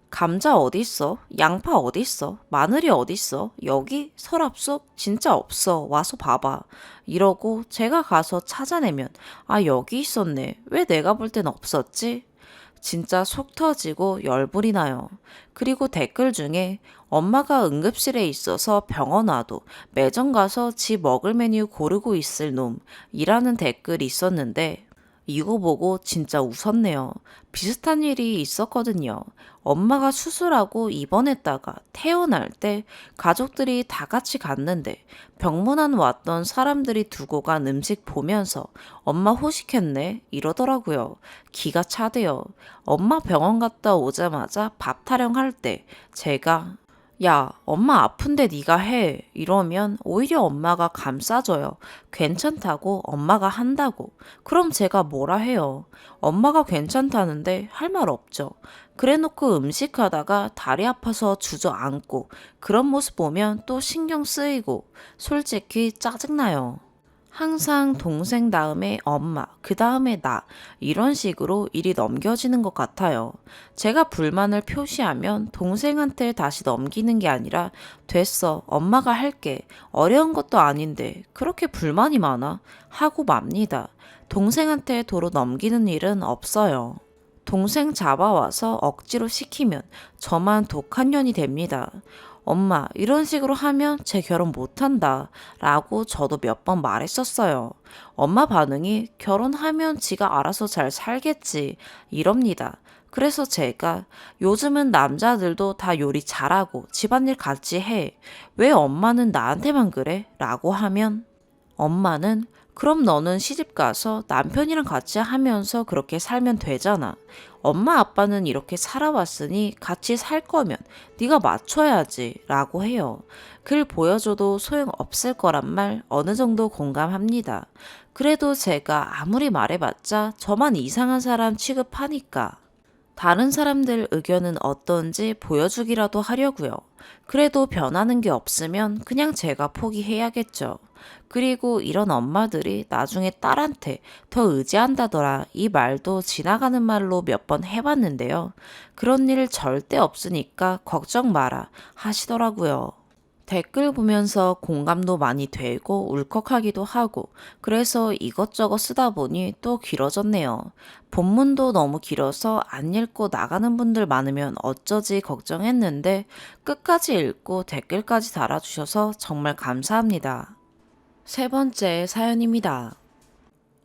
감자 어딨어? 양파 어딨어? 마늘이 어딨어? 여기 서랍 속 진짜 없어. 와서 봐봐. 이러고 제가 가서 찾아내면 아 여기 있었네. 왜 내가 볼 땐 없었지? 진짜 속 터지고 열불이 나요. 그리고 댓글 중에 엄마가 응급실에 있어서 병원 와도 매점 가서 지 먹을 메뉴 고르고 있을 놈이라는 댓글이 있었는데 이거 보고 진짜 웃었네요. 비슷한 일이 있었거든요. 엄마가 수술하고 입원했다가 퇴원할 때 가족들이 다 같이 갔는데 병문안 왔던 사람들이 두고 간 음식 보면서 엄마 호식했네 이러더라고요. 기가 차대요. 엄마 병원 갔다 오자마자 밥 타령할 때 제가 야, 엄마 아픈데 네가 해. 이러면 오히려 엄마가 감싸줘요. 괜찮다고 엄마가 한다고. 그럼 제가 뭐라 해요. 엄마가 괜찮다는데 할 말 없죠. 그래놓고 음식하다가 다리 아파서 주저앉고 그런 모습 보면 또 신경 쓰이고 솔직히 짜증나요. 항상 동생 다음에 엄마, 그 다음에 나, 이런 식으로 일이 넘겨지는 것 같아요. 제가 불만을 표시하면 동생한테 다시 넘기는 게 아니라, 됐어, 엄마가 할게. 어려운 것도 아닌데, 그렇게 불만이 많아? 하고 맙니다. 동생한테 도로 넘기는 일은 없어요. 동생 잡아와서 억지로 시키면 저만 독한 년이 됩니다. 엄마, 이런 식으로 하면 제 결혼 못한다. 라고 저도 몇 번 말했었어요. 엄마 반응이 결혼하면 지가 알아서 잘 살겠지. 이럽니다. 그래서 제가 요즘은 남자들도 다 요리 잘하고 집안일 같이 해. 왜 엄마는 나한테만 그래? 라고 하면 엄마는 그럼 너는 시집 가서 남편이랑 같이 하면서 그렇게 살면 되잖아. 엄마 아빠는 이렇게 살아왔으니 같이 살 거면 네가 맞춰야지 라고 해요. 글 보여줘도 소용없을 거란 말 어느 정도 공감합니다. 그래도 제가 아무리 말해봤자 저만 이상한 사람 취급하니까 다른 사람들 의견은 어떤지 보여주기라도 하려고요. 그래도 변하는 게 없으면 그냥 제가 포기해야겠죠. 그리고 이런 엄마들이 나중에 딸한테 더 의지한다더라 이 말도 지나가는 말로 몇 번 해봤는데요. 그런 일 절대 없으니까 걱정 마라 하시더라고요. 댓글 보면서 공감도 많이 되고 울컥하기도 하고 그래서 이것저것 쓰다 보니 또 길어졌네요. 본문도 너무 길어서 안 읽고 나가는 분들 많으면 어쩌지 걱정했는데 끝까지 읽고 댓글까지 달아주셔서 정말 감사합니다. 세 번째 사연입니다.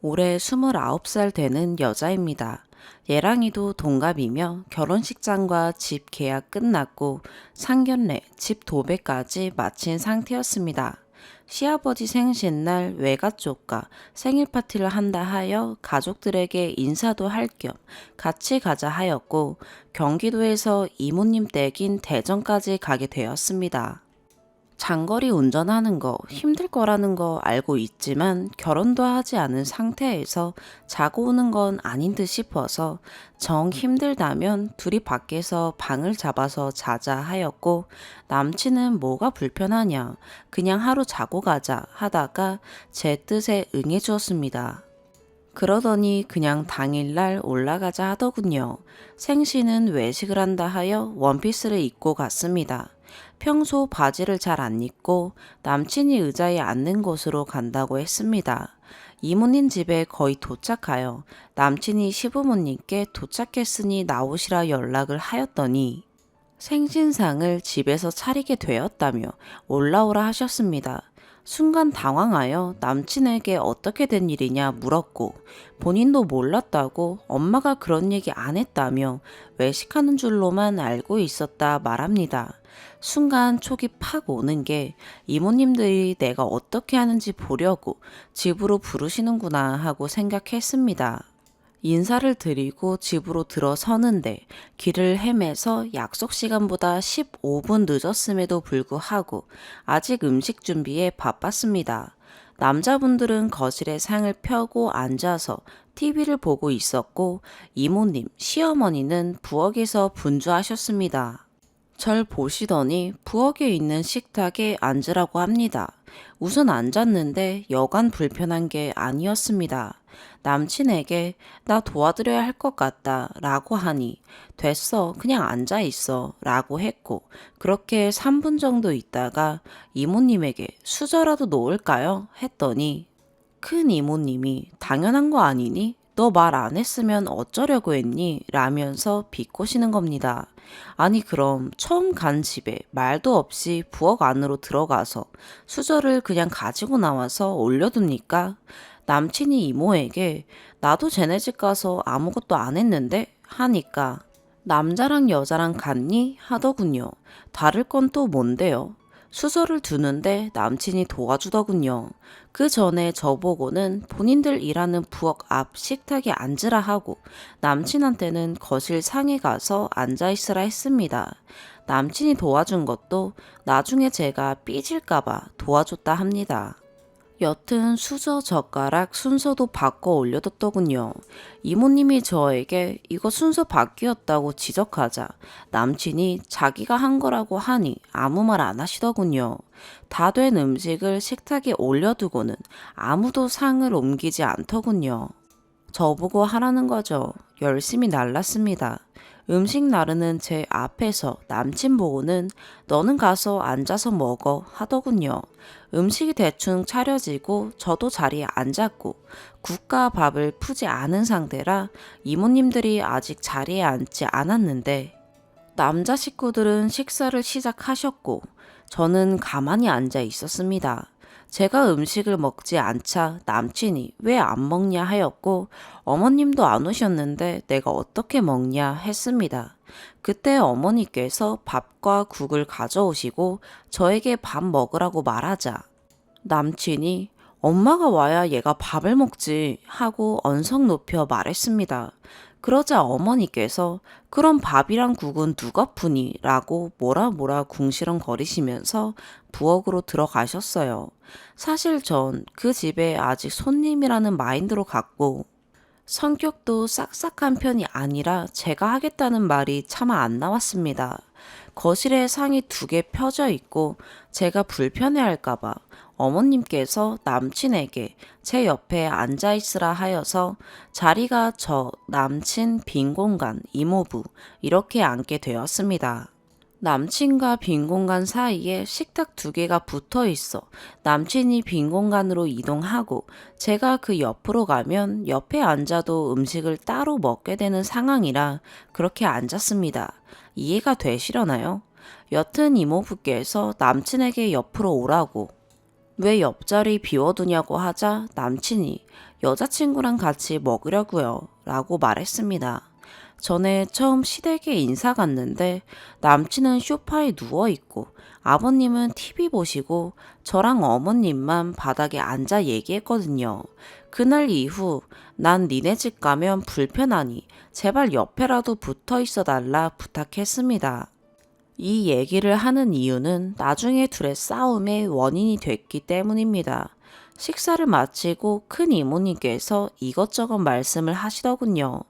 올해 29살 되는 여자입니다. 얘랑이도 동갑이며 결혼식장과 집 계약 끝났고 상견례, 집 도배까지 마친 상태였습니다. 시아버지 생신날 외가 쪽과 생일 파티를 한다 하여 가족들에게 인사도 할 겸 같이 가자 하였고 경기도에서 이모님 댁인 대전까지 가게 되었습니다. 장거리 운전하는 거 힘들 거라는 거 알고 있지만 결혼도 하지 않은 상태에서 자고 오는 건 아닌 듯 싶어서 정 힘들다면 둘이 밖에서 방을 잡아서 자자 하였고 남친은 뭐가 불편하냐 그냥 하루 자고 가자 하다가 제 뜻에 응해 주었습니다. 그러더니 그냥 당일날 올라가자 하더군요. 생신은 외식을 한다 하여 원피스를 입고 갔습니다. 평소 바지를 잘 안 입고 남친이 의자에 앉는 곳으로 간다고 했습니다. 이모님 집에 거의 도착하여 남친이 시부모님께 도착했으니 나오시라 연락을 하였더니 생신상을 집에서 차리게 되었다며 올라오라 하셨습니다. 순간 당황하여 남친에게 어떻게 된 일이냐 물었고 본인도 몰랐다고 엄마가 그런 얘기 안 했다며 외식하는 줄로만 알고 있었다 말합니다. 순간 촉이 팍 오는 게 이모님들이 내가 어떻게 하는지 보려고 집으로 부르시는구나 하고 생각했습니다. 인사를 드리고 집으로 들어서는데 길을 헤매서 약속 시간보다 15분 늦었음에도 불구하고 아직 음식 준비에 바빴습니다. 남자분들은 거실에 상을 펴고 앉아서 TV를 보고 있었고 이모님, 시어머니는 부엌에서 분주하셨습니다. 절 보시더니 부엌에 있는 식탁에 앉으라고 합니다. 우선 앉았는데 여간 불편한 게 아니었습니다. 남친에게 나 도와드려야 할 것 같다 라고 하니 됐어 그냥 앉아 있어 라고 했고 그렇게 3분 정도 있다가 이모님에게 수저라도 놓을까요? 했더니 큰 이모님이 당연한 거 아니니? 너 말 안 했으면 어쩌려고 했니? 라면서 비꼬시는 겁니다. 아니 그럼 처음 간 집에 말도 없이 부엌 안으로 들어가서 수저를 그냥 가지고 나와서 올려둡니까? 남친이 이모에게 나도 쟤네 집 가서 아무것도 안 했는데 하니까 남자랑 여자랑 같니? 하더군요. 다를 건 또 뭔데요? 수저를 두는데 남친이 도와주더군요. 그 전에 저보고는 본인들 일하는 부엌 앞 식탁에 앉으라 하고 남친한테는 거실 상에 가서 앉아있으라 했습니다. 남친이 도와준 것도 나중에 제가 삐질까봐 도와줬다 합니다. 여튼 수저 젓가락 순서도 바꿔 올려뒀더군요. 이모님이 저에게 이거 순서 바뀌었다고 지적하자 남친이 자기가 한 거라고 하니 아무 말 안 하시더군요. 다 된 음식을 식탁에 올려두고는 아무도 상을 옮기지 않더군요. 저보고 하라는 거죠. 열심히 날랐습니다. 음식 나르는 제 앞에서 남친 보고는 너는 가서 앉아서 먹어 하더군요. 음식이 대충 차려지고 저도 자리에 앉았고 국과 밥을 푸지 않은 상태라 이모님들이 아직 자리에 앉지 않았는데 남자 식구들은 식사를 시작하셨고 저는 가만히 앉아 있었습니다. 제가 음식을 먹지 않자 남친이 왜 안 먹냐 하였고 어머님도 안 오셨는데 내가 어떻게 먹냐 했습니다. 그때 어머니께서 밥과 국을 가져오시고 저에게 밥 먹으라고 말하자 남친이 엄마가 와야 얘가 밥을 먹지 하고 언성 높여 말했습니다. 그러자 어머니께서 그럼 밥이랑 국은 누가 푸니? 라고 뭐라 궁시렁거리시면서 부엌으로 들어가셨어요. 사실 전 그 집에 아직 손님이라는 마인드로 갔고 성격도 싹싹한 편이 아니라 제가 하겠다는 말이 차마 안 나왔습니다. 거실에 상이 2개 펴져 있고 제가 불편해할까봐 어머님께서 남친에게 제 옆에 앉아 있으라 하여서 자리가 저, 남친, 빈 공간, 이모부 이렇게 앉게 되었습니다. 남친과 빈 공간 사이에 식탁 2개가 붙어 있어 남친이 빈 공간으로 이동하고 제가 그 옆으로 가면 옆에 앉아도 음식을 따로 먹게 되는 상황이라 그렇게 앉았습니다. 이해가 되시려나요? 여튼 이모부께서 남친에게 옆으로 오라고 왜 옆자리 비워두냐고 하자 남친이 여자친구랑 같이 먹으려고요 라고 말했습니다. 전에 처음 시댁에 인사 갔는데 남친은 소파에 누워있고 아버님은 TV 보시고 저랑 어머님만 바닥에 앉아 얘기했거든요. 그날 이후 난 니네 집 가면 불편하니 제발 옆에라도 붙어 있어 달라 부탁했습니다. 이 얘기를 하는 이유는 나중에 둘의 싸움의 원인이 됐기 때문입니다. 식사를 마치고 큰 이모님께서 이것저것 말씀을 하시더군요.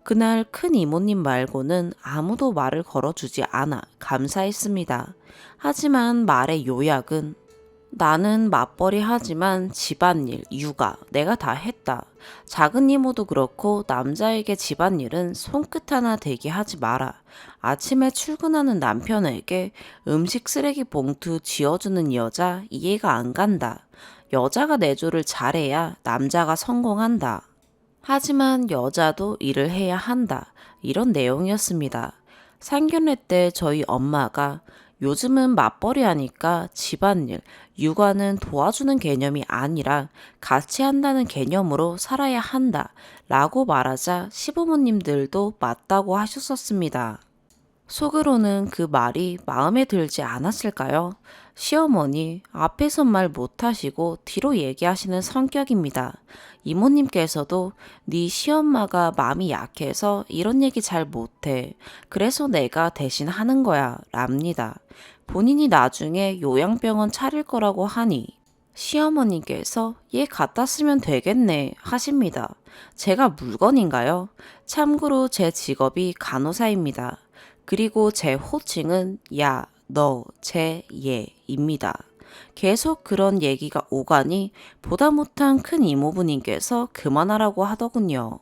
그날 큰 이모님 말고는 아무도 말을 걸어주지 않아 감사했습니다. 하지만 말의 요약은 나는 맞벌이 하지만 집안일, 육아 내가 다 했다. 작은 이모도 그렇고 남자에게 집안일은 손끝 하나 대게 하지 마라. 아침에 출근하는 남편에게 음식 쓰레기 봉투 쥐어주는 여자 이해가 안 간다. 여자가 내조를 잘해야 남자가 성공한다. 하지만 여자도 일을 해야 한다. 이런 내용이었습니다. 상견례 때 저희 엄마가 요즘은 맞벌이 하니까 집안일, 육아는 도와주는 개념이 아니라 같이 한다는 개념으로 살아야 한다. 라고 말하자 시부모님들도 맞다고 하셨었습니다. 속으로는 그 말이 마음에 들지 않았을까요? 시어머니 앞에서 말 못하시고 뒤로 얘기하시는 성격입니다. 이모님께서도 네 시엄마가 마음이 약해서 이런 얘기 잘 못해. 그래서 내가 대신 하는 거야. 랍니다. 본인이 나중에 요양병원 차릴 거라고 하니 시어머니께서 얘 갖다 쓰면 되겠네 하십니다. 제가 물건인가요? 참고로 제 직업이 간호사입니다. 그리고 제 호칭은 야, 너, 쟤, 얘입니다. 계속 그런 얘기가 오가니 보다 못한 큰 이모부님께서 그만하라고 하더군요.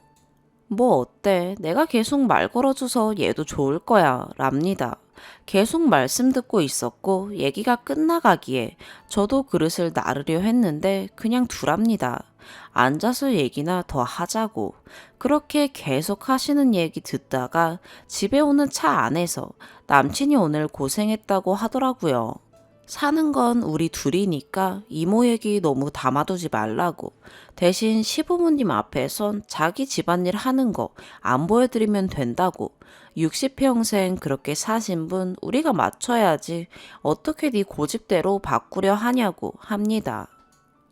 뭐 어때? 내가 계속 말 걸어줘서 얘도 좋을 거야. 랍니다. 계속 말씀 듣고 있었고 얘기가 끝나가기에 저도 그릇을 나르려 했는데 그냥 두랍니다. 앉아서 얘기나 더 하자고. 그렇게 계속 하시는 얘기 듣다가 집에 오는 차 안에서 남친이 오늘 고생했다고 하더라고요. 사는 건 우리 둘이니까 이모 얘기 너무 담아두지 말라고. 대신 시부모님 앞에선 자기 집안일 하는 거 안 보여드리면 된다고. 60평생 그렇게 사신 분 우리가 맞춰야지 어떻게 네 고집대로 바꾸려 하냐고 합니다.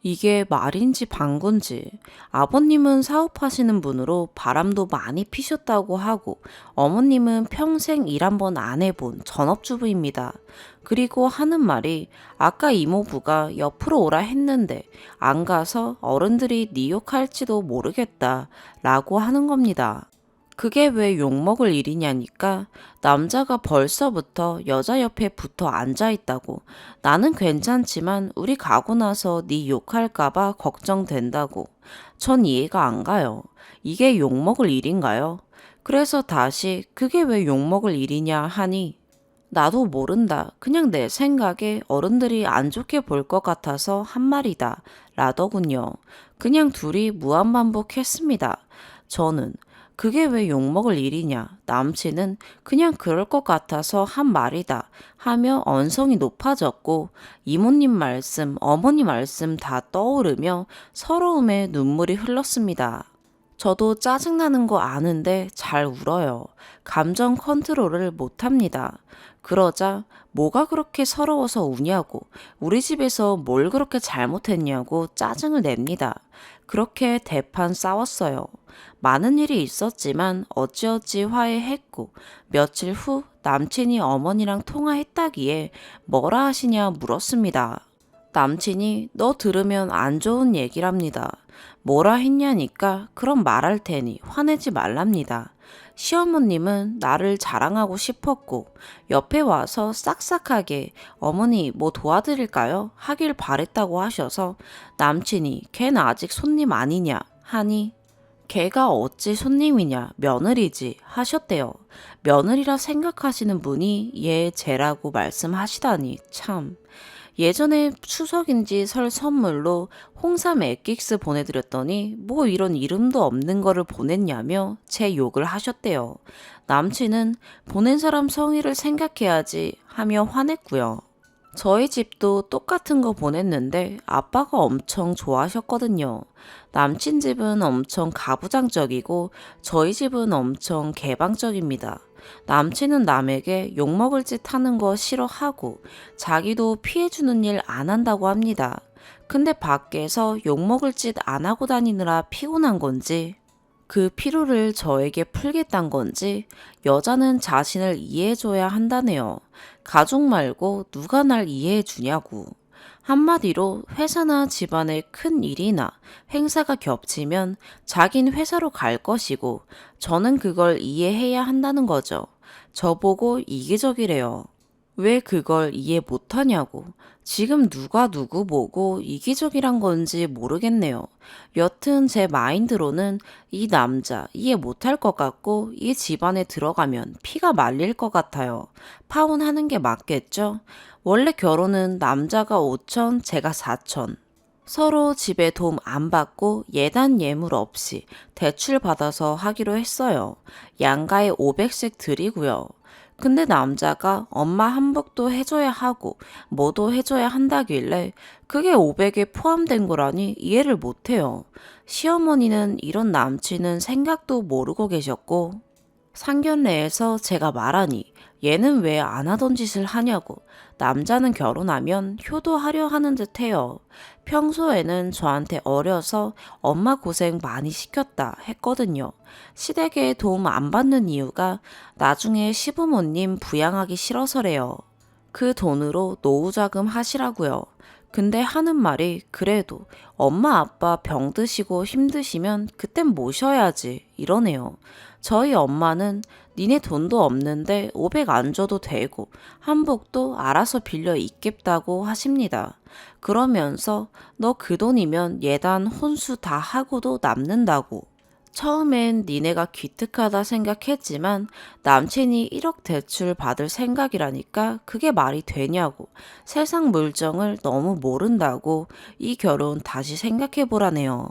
이게 말인지 방군지. 아버님은 사업하시는 분으로 바람도 많이 피셨다고 하고 어머님은 평생 일 한 번 안 해본 전업주부입니다. 그리고 하는 말이 아까 이모부가 옆으로 오라 했는데 안 가서 어른들이 네 욕할지도 모르겠다 라고 하는 겁니다. 그게 왜 욕먹을 일이냐니까 남자가 벌써부터 여자 옆에 붙어 앉아있다고. 나는 괜찮지만 우리 가고 나서 네 욕할까봐 걱정된다고. 전 이해가 안 가요. 이게 욕먹을 일인가요? 그래서 다시 그게 왜 욕먹을 일이냐 하니 나도 모른다. 그냥 내 생각에 어른들이 안 좋게 볼 것 같아서 한 말이다. 라더군요. 그냥 둘이 무한반복했습니다. 저는 그게 왜 욕먹을 일이냐. 남친은 그냥 그럴 것 같아서 한 말이다. 하며 언성이 높아졌고 이모님 말씀, 어머니 말씀 다 떠오르며 서러움에 눈물이 흘렀습니다. 저도 짜증나는 거 아는데 잘 울어요. 감정 컨트롤을 못합니다. 그러자 뭐가 그렇게 서러워서 우냐고, 우리 집에서 뭘 그렇게 잘못했냐고 짜증을 냅니다. 그렇게 대판 싸웠어요. 많은 일이 있었지만 어찌어찌 화해했고, 며칠 후 남친이 어머니랑 통화했다기에 뭐라 하시냐 물었습니다. 남친이 너 들으면 안 좋은 얘기랍니다. 뭐라 했냐니까 그럼 말할 테니 화내지 말랍니다. 시어머님은 나를 자랑하고 싶었고 옆에 와서 싹싹하게 어머니 뭐 도와드릴까요? 하길 바랬다고 하셔서 남친이 걔는 아직 손님 아니냐 하니 걔가 어찌 손님이냐 며느리지 하셨대요. 며느리라 생각하시는 분이 얘 쟤라고 말씀하시다니 참. 예전에 추석인지 설 선물로 홍삼 액기스 보내드렸더니 뭐 이런 이름도 없는 거를 보냈냐며 제 욕을 하셨대요. 남친은 보낸 사람 성의를 생각해야지 하며 화냈고요. 저희 집도 똑같은 거 보냈는데 아빠가 엄청 좋아하셨거든요. 남친 집은 엄청 가부장적이고 저희 집은 엄청 개방적입니다. 남친은 남에게 욕먹을 짓 하는 거 싫어하고 자기도 피해주는 일 안 한다고 합니다. 근데 밖에서 욕먹을 짓 안 하고 다니느라 피곤한 건지 그 피로를 저에게 풀겠단 건지 여자는 자신을 이해해줘야 한다네요. 가족 말고 누가 날 이해해주냐고. 한마디로 회사나 집안의 큰 일이나 행사가 겹치면 자긴 회사로 갈 것이고 저는 그걸 이해해야 한다는 거죠. 저보고 이기적이래요. 왜 그걸 이해 못하냐고. 지금 누가 누구 보고 이기적이란 건지 모르겠네요. 여튼 제 마인드로는 이 남자 이해 못할 것 같고 이 집안에 들어가면 피가 말릴 것 같아요. 파혼하는 게 맞겠죠? 원래 결혼은 남자가 5천, 제가 4천. 서로 집에 도움 안 받고 예단 예물 없이 대출 받아서 하기로 했어요. 양가에 500씩 드리고요. 근데 남자가 엄마 한복도 해줘야 하고 뭐도 해줘야 한다길래 그게 500에 포함된 거라니 이해를 못해요. 시어머니는 이런 남친은 생각도 모르고 계셨고 상견례에서 제가 말하니 얘는 왜 안 하던 짓을 하냐고. 남자는 결혼하면 효도하려 하는 듯 해요. 평소에는 저한테 어려서 엄마 고생 많이 시켰다 했거든요. 시댁에 도움 안 받는 이유가 나중에 시부모님 부양하기 싫어서래요. 그 돈으로 노후자금 하시라고요. 근데 하는 말이 그래도 엄마 아빠 병 드시고 힘드시면 그땐 모셔야지 이러네요. 저희 엄마는 니네 돈도 없는데 500 안 줘도 되고 한복도 알아서 빌려 입겠다고 하십니다. 그러면서 너 그 돈이면 예단 혼수 다 하고도 남는다고. 처음엔 니네가 기특하다 생각했지만 남친이 1억 대출 받을 생각이라니까 그게 말이 되냐고. 세상 물정을 너무 모른다고 이 결혼 다시 생각해보라네요.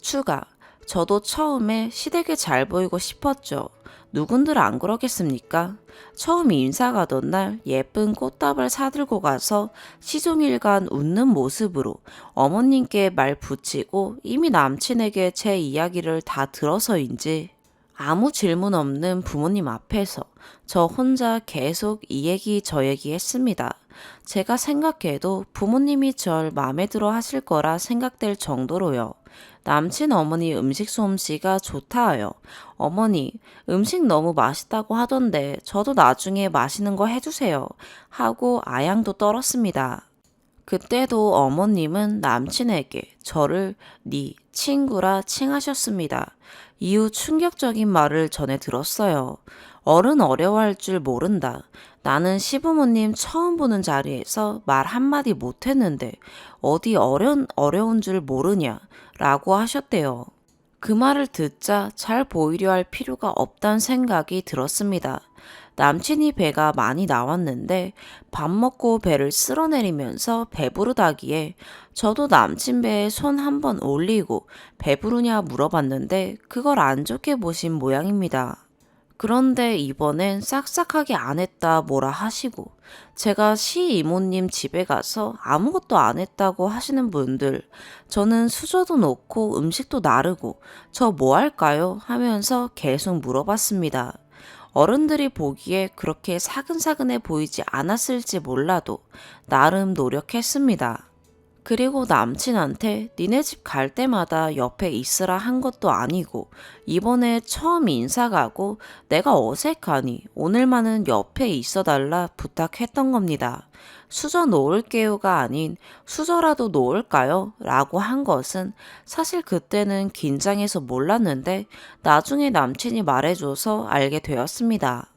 추가. 저도 처음에 시댁에 잘 보이고 싶었죠. 누군들 안 그러겠습니까? 처음 인사 가던 날 예쁜 꽃다발 사들고 가서 시종일관 웃는 모습으로 어머님께 말 붙이고 이미 남친에게 제 이야기를 다 들어서인지 아무 질문 없는 부모님 앞에서 저 혼자 계속 이 얘기 저 얘기 했습니다. 제가 생각해도 부모님이 절 마음에 들어 하실 거라 생각될 정도로요. 남친 어머니 음식 솜씨가 좋다 하여 어머니 음식 너무 맛있다고 하던데 저도 나중에 맛있는 거 해주세요 하고 아양도 떨었습니다. 그때도 어머님은 남친에게 저를 네 친구라 칭하셨습니다. 이후 충격적인 말을 전해 들었어요. 어른 어려워할 줄 모른다. 나는 시부모님 처음 보는 자리에서 말 한마디 못했는데 어디 어려운 줄 모르냐 라고 하셨대요. 그 말을 듣자 잘 보이려 할 필요가 없다는 생각이 들었습니다. 남친이 배가 많이 나왔는데 밥 먹고 배를 쓸어내리면서 배부르다기에 저도 남친 배에 손 한 번 올리고 배부르냐 물어봤는데 그걸 안 좋게 보신 모양입니다. 그런데 이번엔 싹싹하게 안 했다 뭐라 하시고 제가 시이모님 집에 가서 아무것도 안 했다고 하시는 분들 저는 수저도 놓고 음식도 나르고 저 뭐 할까요? 하면서 계속 물어봤습니다. 어른들이 보기에 그렇게 사근사근해 보이지 않았을지 몰라도 나름 노력했습니다. 그리고 남친한테 니네 집 갈 때마다 옆에 있으라 한 것도 아니고 이번에 처음 인사 가고 내가 어색하니 오늘만은 옆에 있어 달라 부탁했던 겁니다. 수저 놓을게요가 아닌 수저라도 놓을까요? 라고 한 것은 사실 그때는 긴장해서 몰랐는데 나중에 남친이 말해줘서 알게 되었습니다.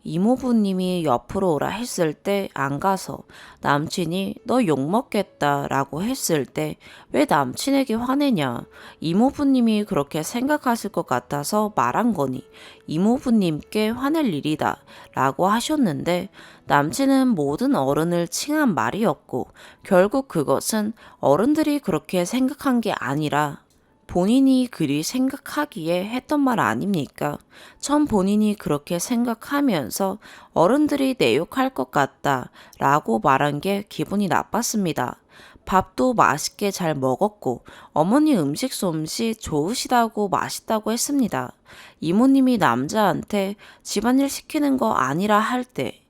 이모부님이 옆으로 오라 했을 때 안 가서 남친이 너 욕먹겠다 라고 했을 때 왜 남친에게 화내냐? 이모부님이 그렇게 생각하실 것 같아서 말한 거니 이모부님께 화낼 일이다 라고 하셨는데 남친은 모든 어른을 칭한 말이었고 결국 그것은 어른들이 그렇게 생각한 게 아니라 본인이 그리 생각하기에 했던 말 아닙니까? 전 본인이 그렇게 생각하면서 어른들이 내 욕할 것 같다 라고 말한 게 기분이 나빴습니다. 밥도 맛있게 잘 먹었고 어머니 음식 솜씨 좋으시다고 맛있다고 했습니다. 이모님이 남자한테 집안일 시키는 거 아니라 할 때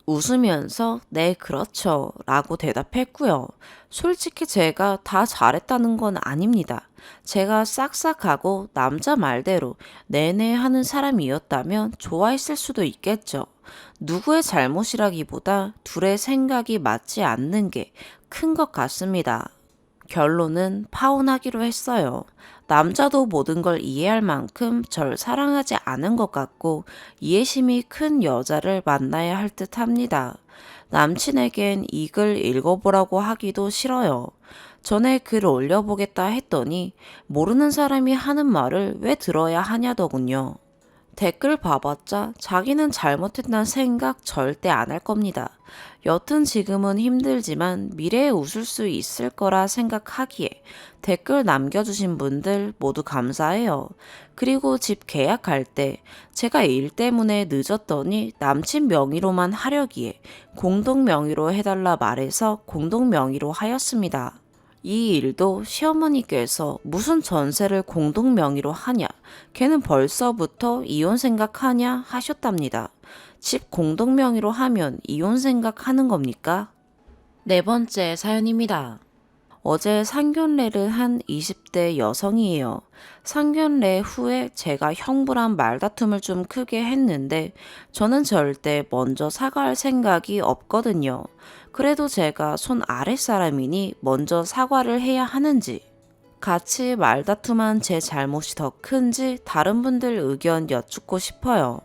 웃으면서 네 그렇죠 라고 대답했고요. 솔직히 제가 다 잘했다는 건 아닙니다. 제가 싹싹하고 남자 말대로 내내 하는 사람이었다면 좋아했을 수도 있겠죠. 누구의 잘못이라기보다 둘의 생각이 맞지 않는 게 큰 것 같습니다. 결론은 파혼하기로 했어요. 남자도 모든 걸 이해할 만큼 절 사랑하지 않은 것 같고 이해심이 큰 여자를 만나야 할 듯 합니다. 남친에겐 이 글 읽어보라고 하기도 싫어요. 전에 글 올려보겠다 했더니 모르는 사람이 하는 말을 왜 들어야 하냐더군요. 댓글 봐봤자 자기는 잘못했다는 생각 절대 안 할 겁니다. 여튼 지금은 힘들지만 미래에 웃을 수 있을 거라 생각하기에 댓글 남겨주신 분들 모두 감사해요. 그리고 집 계약할 때 제가 일 때문에 늦었더니 남친 명의로만 하려기에 공동 명의로 해달라 말해서 공동 명의로 하였습니다. 이 일도 시어머니께서 무슨 전세를 공동 명의로 하냐, 걔는 벌써부터 이혼 생각하냐 하셨답니다. 집 공동 명의로 하면 이혼 생각하는 겁니까? 네 번째 사연입니다. 어제 상견례를 한 20대 여성이에요. 상견례 후에 제가 형부랑 말다툼을 좀 크게 했는데 저는 절대 먼저 사과할 생각이 없거든요. 그래도 제가 손 아랫사람이니 먼저 사과를 해야 하는지 같이 말다툼한 제 잘못이 더 큰지 다른 분들 의견 여쭙고 싶어요.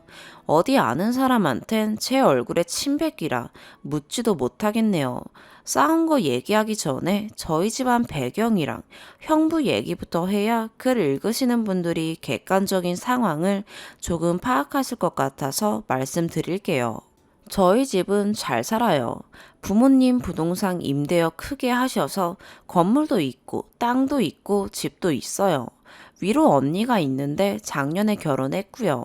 어디 아는 사람한텐 제 얼굴에 침뱉기라 묻지도 못하겠네요. 싸운 거 얘기하기 전에 저희 집안 배경이랑 형부 얘기부터 해야 글 읽으시는 분들이 객관적인 상황을 조금 파악하실 것 같아서 말씀드릴게요. 저희 집은 잘 살아요. 부모님 부동산 임대료 크게 하셔서 건물도 있고 땅도 있고 집도 있어요. 위로 언니가 있는데 작년에 결혼했고요.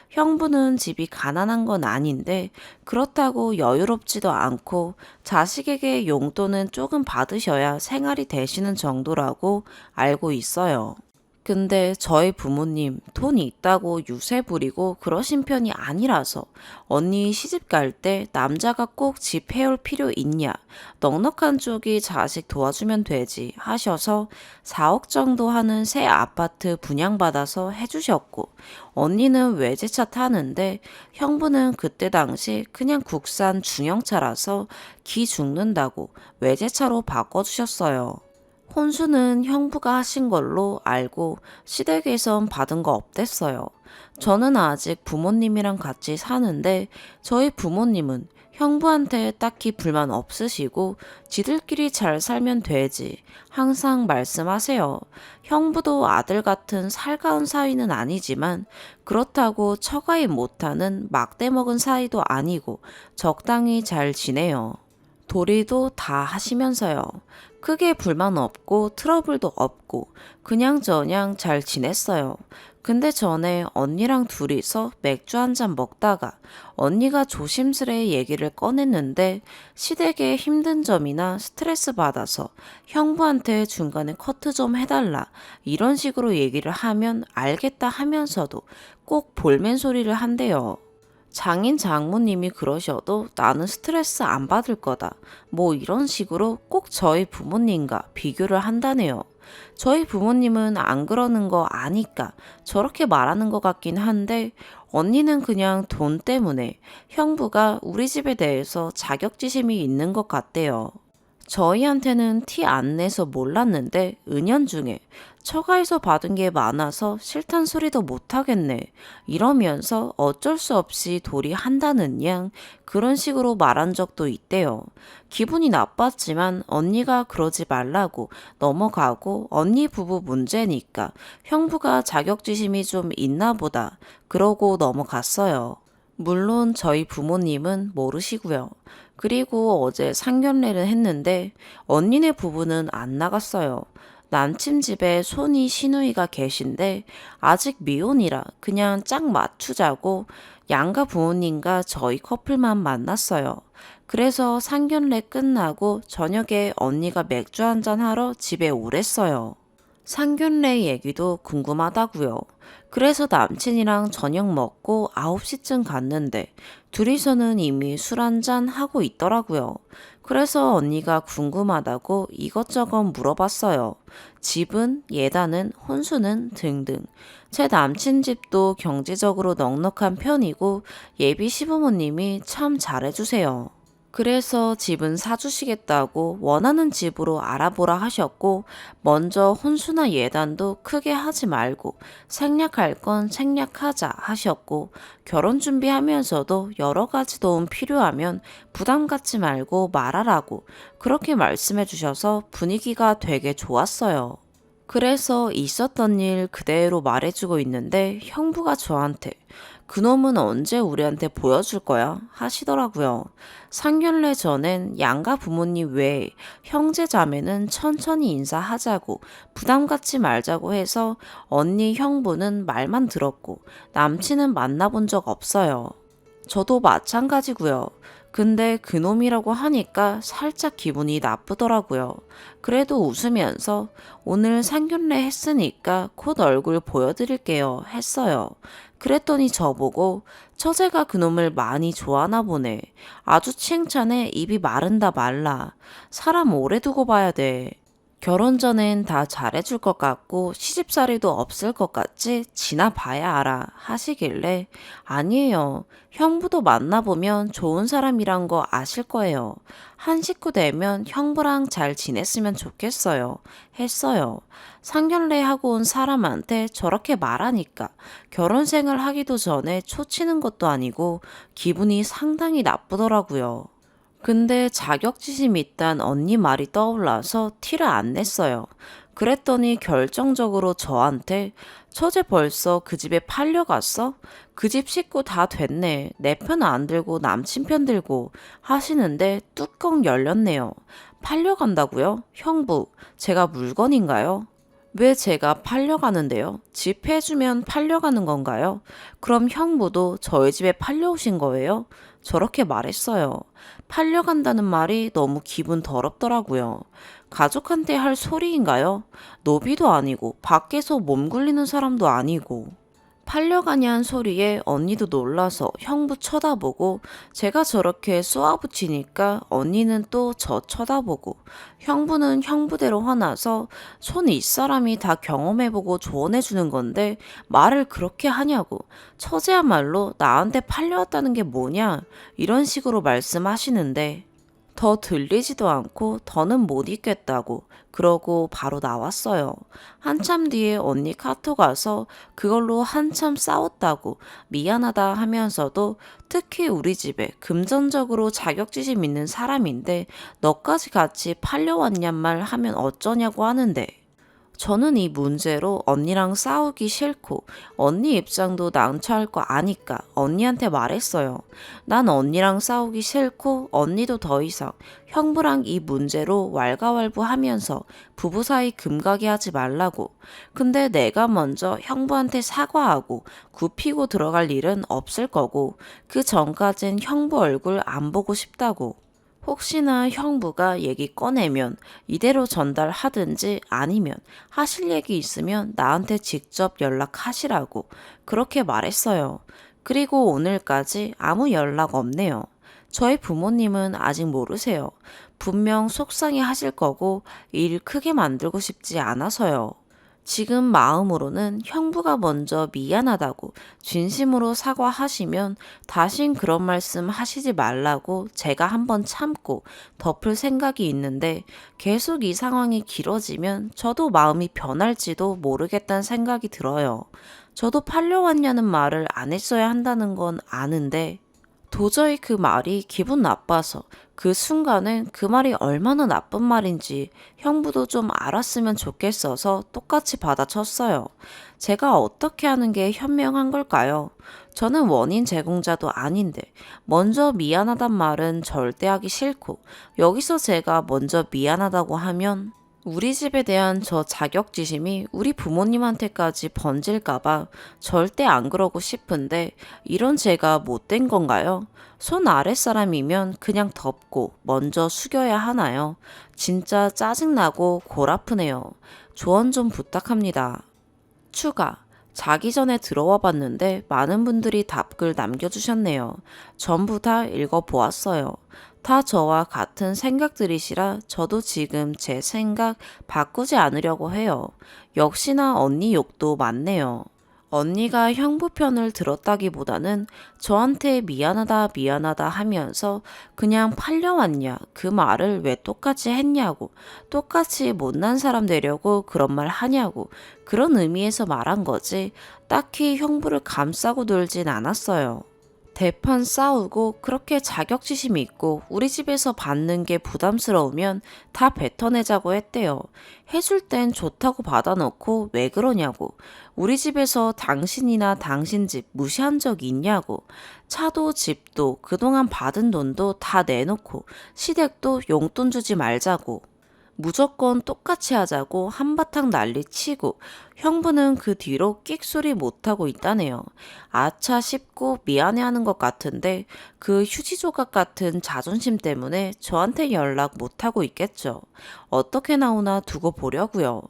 형부는 집이 가난한 건 아닌데 그렇다고 여유롭지도 않고 자식에게 용돈은 조금 받으셔야 생활이 되시는 정도라고 알고 있어요. 근데 저희 부모님 돈이 있다고 유세 부리고 그러신 편이 아니라서 언니 시집 갈 때 남자가 꼭 집 해올 필요 있냐? 넉넉한 쪽이 자식 도와주면 되지 하셔서 4억 정도 하는 새 아파트 분양받아서 해주셨고 언니는 외제차 타는데 형부는 그때 당시 그냥 국산 중형차라서 기 죽는다고 외제차로 바꿔주셨어요. 혼수는 형부가 하신 걸로 알고 시댁에선 받은 거 없댔어요. 저는 아직 부모님이랑 같이 사는데 저희 부모님은 형부한테 딱히 불만 없으시고 지들끼리 잘 살면 되지 항상 말씀하세요. 형부도 아들 같은 살가운 사위는 아니지만 그렇다고 처가이 못하는 막대 먹은 사이도 아니고 적당히 잘 지내요. 도리도 다 하시면서요. 크게 불만 없고 트러블도 없고 그냥저냥 잘 지냈어요. 근데 전에 언니랑 둘이서 맥주 한 잔 먹다가 언니가 조심스레 얘기를 꺼냈는데 시댁에 힘든 점이나 스트레스 받아서 형부한테 중간에 커트 좀 해달라 이런 식으로 얘기를 하면 알겠다 하면서도 꼭 볼멘 소리를 한대요. 장인 장모님이 그러셔도 나는 스트레스 안 받을 거다. 뭐 이런 식으로 꼭 저희 부모님과 비교를 한다네요. 저희 부모님은 안 그러는 거 아니까 저렇게 말하는 것 같긴 한데 언니는 그냥 돈 때문에 형부가 우리 집에 대해서 자격지심이 있는 것 같대요. 저희한테는 티 안 내서 몰랐는데 은연중에 처가에서 받은 게 많아서 싫단 소리도 못 하겠네. 이러면서 어쩔 수 없이 도리한다는 양 그런 식으로 말한 적도 있대요. 기분이 나빴지만 언니가 그러지 말라고 넘어가고 언니 부부 문제니까 형부가 자격지심이 좀 있나 보다. 그러고 넘어갔어요. 물론 저희 부모님은 모르시고요. 그리고 어제 상견례를 했는데 언니네 부부는 안 나갔어요. 남친 집에 손이 시누이가 계신데 아직 미혼이라 그냥 짝 맞추자고 양가 부모님과 저희 커플만 만났어요. 그래서 상견례 끝나고 저녁에 언니가 맥주 한잔 하러 집에 오랬어요. 상견례 얘기도 궁금하다고요. 그래서 남친이랑 저녁 먹고 9시쯤 갔는데 둘이서는 이미 술 한잔 하고 있더라고요. 그래서 언니가 궁금하다고 이것저것 물어봤어요. 집은, 예단은, 혼수는 등등. 제 남친 집도 경제적으로 넉넉한 편이고 예비 시부모님이 참 잘해주세요. 그래서 집은 사주시겠다고 원하는 집으로 알아보라 하셨고, 먼저 혼수나 예단도 크게 하지 말고 생략할 건 생략하자 하셨고, 결혼 준비하면서도 여러 가지 도움 필요하면 부담 갖지 말고 말하라고 그렇게 말씀해 주셔서 분위기가 되게 좋았어요. 그래서 있었던 일 그대로 말해주고 있는데 형부가 저한테 그놈은 언제 우리한테 보여줄 거야? 하시더라고요. 상견례 전엔 양가 부모님 외에 형제 자매는 천천히 인사하자고 부담 갖지 말자고 해서 언니 형부는 말만 들었고 남친은 만나본 적 없어요. 저도 마찬가지고요. 근데 그놈이라고 하니까 살짝 기분이 나쁘더라고요. 그래도 웃으면서 오늘 상견례 했으니까 곧 얼굴 보여드릴게요 했어요. 그랬더니 저보고 처제가 그놈을 많이 좋아하나 보네. 아주 칭찬에 입이 마른다 말라. 사람 오래 두고 봐야 돼. 결혼 전엔 다 잘해줄 것 같고 시집살이도 없을 것 같지 지나봐야 알아 하시길래 아니에요. 형부도 만나보면 좋은 사람이란 거 아실 거예요. 한 식구 되면 형부랑 잘 지냈으면 좋겠어요. 했어요. 상견례 하고 온 사람한테 저렇게 말하니까 결혼 생활 하기도 전에 초치는 것도 아니고 기분이 상당히 나쁘더라고요. 근데 자격지심 있단 언니 말이 떠올라서 티를 안 냈어요. 그랬더니 결정적으로 저한테 처제 벌써 그 집에 팔려갔어? 그 집 식구 다 됐네. 내 편 안 들고 남친 편 들고 하시는데 뚜껑 열렸네요. 팔려간다고요? 형부, 제가 물건인가요? 왜 제가 팔려가는데요? 집 해주면 팔려가는 건가요? 그럼 형부도 저희 집에 팔려오신 거예요? 저렇게 말했어요. 팔려간다는 말이 너무 기분 더럽더라고요. 가족한테 할 소리인가요? 노비도 아니고 밖에서 몸 굴리는 사람도 아니고. 팔려가냐는 소리에 언니도 놀라서 형부 쳐다보고 제가 저렇게 쏘아붙이니까 언니는 또 저 쳐다보고 형부는 형부대로 화나서 손 윗사람이 다 경험해보고 조언해주는 건데 말을 그렇게 하냐고 처제야말로 나한테 팔려왔다는 게 뭐냐 이런 식으로 말씀하시는데 더 들리지도 않고 더는 못 있겠다고 그러고 바로 나왔어요. 한참 뒤에 언니 카톡 와서 그걸로 한참 싸웠다고 미안하다 하면서도 특히 우리 집에 금전적으로 자격지심 있는 사람인데 너까지 같이 팔려왔냔 말 하면 어쩌냐고 하는데 저는 이 문제로 언니랑 싸우기 싫고 언니 입장도 난처할 거 아니까 언니한테 말했어요. 난 언니랑 싸우기 싫고 언니도 더 이상 형부랑 이 문제로 왈가왈부하면서 부부 사이 금가게 하지 말라고. 근데 내가 먼저 형부한테 사과하고 굽히고 들어갈 일은 없을 거고 그 전까진 형부 얼굴 안 보고 싶다고. 혹시나 형부가 얘기 꺼내면 이대로 전달하든지 아니면 하실 얘기 있으면 나한테 직접 연락하시라고 그렇게 말했어요. 그리고 오늘까지 아무 연락 없네요. 저희 부모님은 아직 모르세요. 분명 속상해 하실 거고 일 크게 만들고 싶지 않아서요. 지금 마음으로는 형부가 먼저 미안하다고 진심으로 사과하시면 다신 그런 말씀 하시지 말라고 제가 한번 참고 덮을 생각이 있는데 계속 이 상황이 길어지면 저도 마음이 변할지도 모르겠다는 생각이 들어요. 저도 팔려왔냐는 말을 안 했어야 한다는 건 아는데 도저히 그 말이 기분 나빠서 그 순간엔 그 말이 얼마나 나쁜 말인지 형부도 좀 알았으면 좋겠어서 똑같이 받아쳤어요. 제가 어떻게 하는 게 현명한 걸까요? 저는 원인 제공자도 아닌데 먼저 미안하단 말은 절대 하기 싫고 여기서 제가 먼저 미안하다고 하면 우리 집에 대한 저 자격지심이 우리 부모님한테까지 번질까봐 절대 안 그러고 싶은데 이런 제가 못된 건가요? 손 아랫사람이면 그냥 덮고 먼저 숙여야 하나요? 진짜 짜증나고 골 아프네요. 조언 좀 부탁합니다. 추가. 자기 전에 들어와 봤는데 많은 분들이 답글 남겨주셨네요. 전부 다 읽어보았어요. 다 저와 같은 생각들이시라 저도 지금 제 생각 바꾸지 않으려고 해요. 역시나 언니 욕도 많네요. 언니가 형부 편을 들었다기보다는 저한테 미안하다 미안하다 하면서 그냥 팔려왔냐 그 말을 왜 똑같이 했냐고 똑같이 못난 사람 되려고 그런 말 하냐고 그런 의미에서 말한 거지 딱히 형부를 감싸고 놀진 않았어요. 대판 싸우고 그렇게 자격지심 있고 우리 집에서 받는 게 부담스러우면 다 뱉어내자고 했대요. 해줄 땐 좋다고 받아놓고 왜 그러냐고. 우리 집에서 당신이나 당신 집 무시한 적 있냐고. 차도 집도 그동안 받은 돈도 다 내놓고 시댁도 용돈 주지 말자고. 무조건 똑같이 하자고 한바탕 난리 치고 형부는 그 뒤로 끽소리 못하고 있다네요. 아차 싶고 미안해하는 것 같은데 그 휴지 조각 같은 자존심 때문에 저한테 연락 못하고 있겠죠. 어떻게 나오나 두고 보려고요.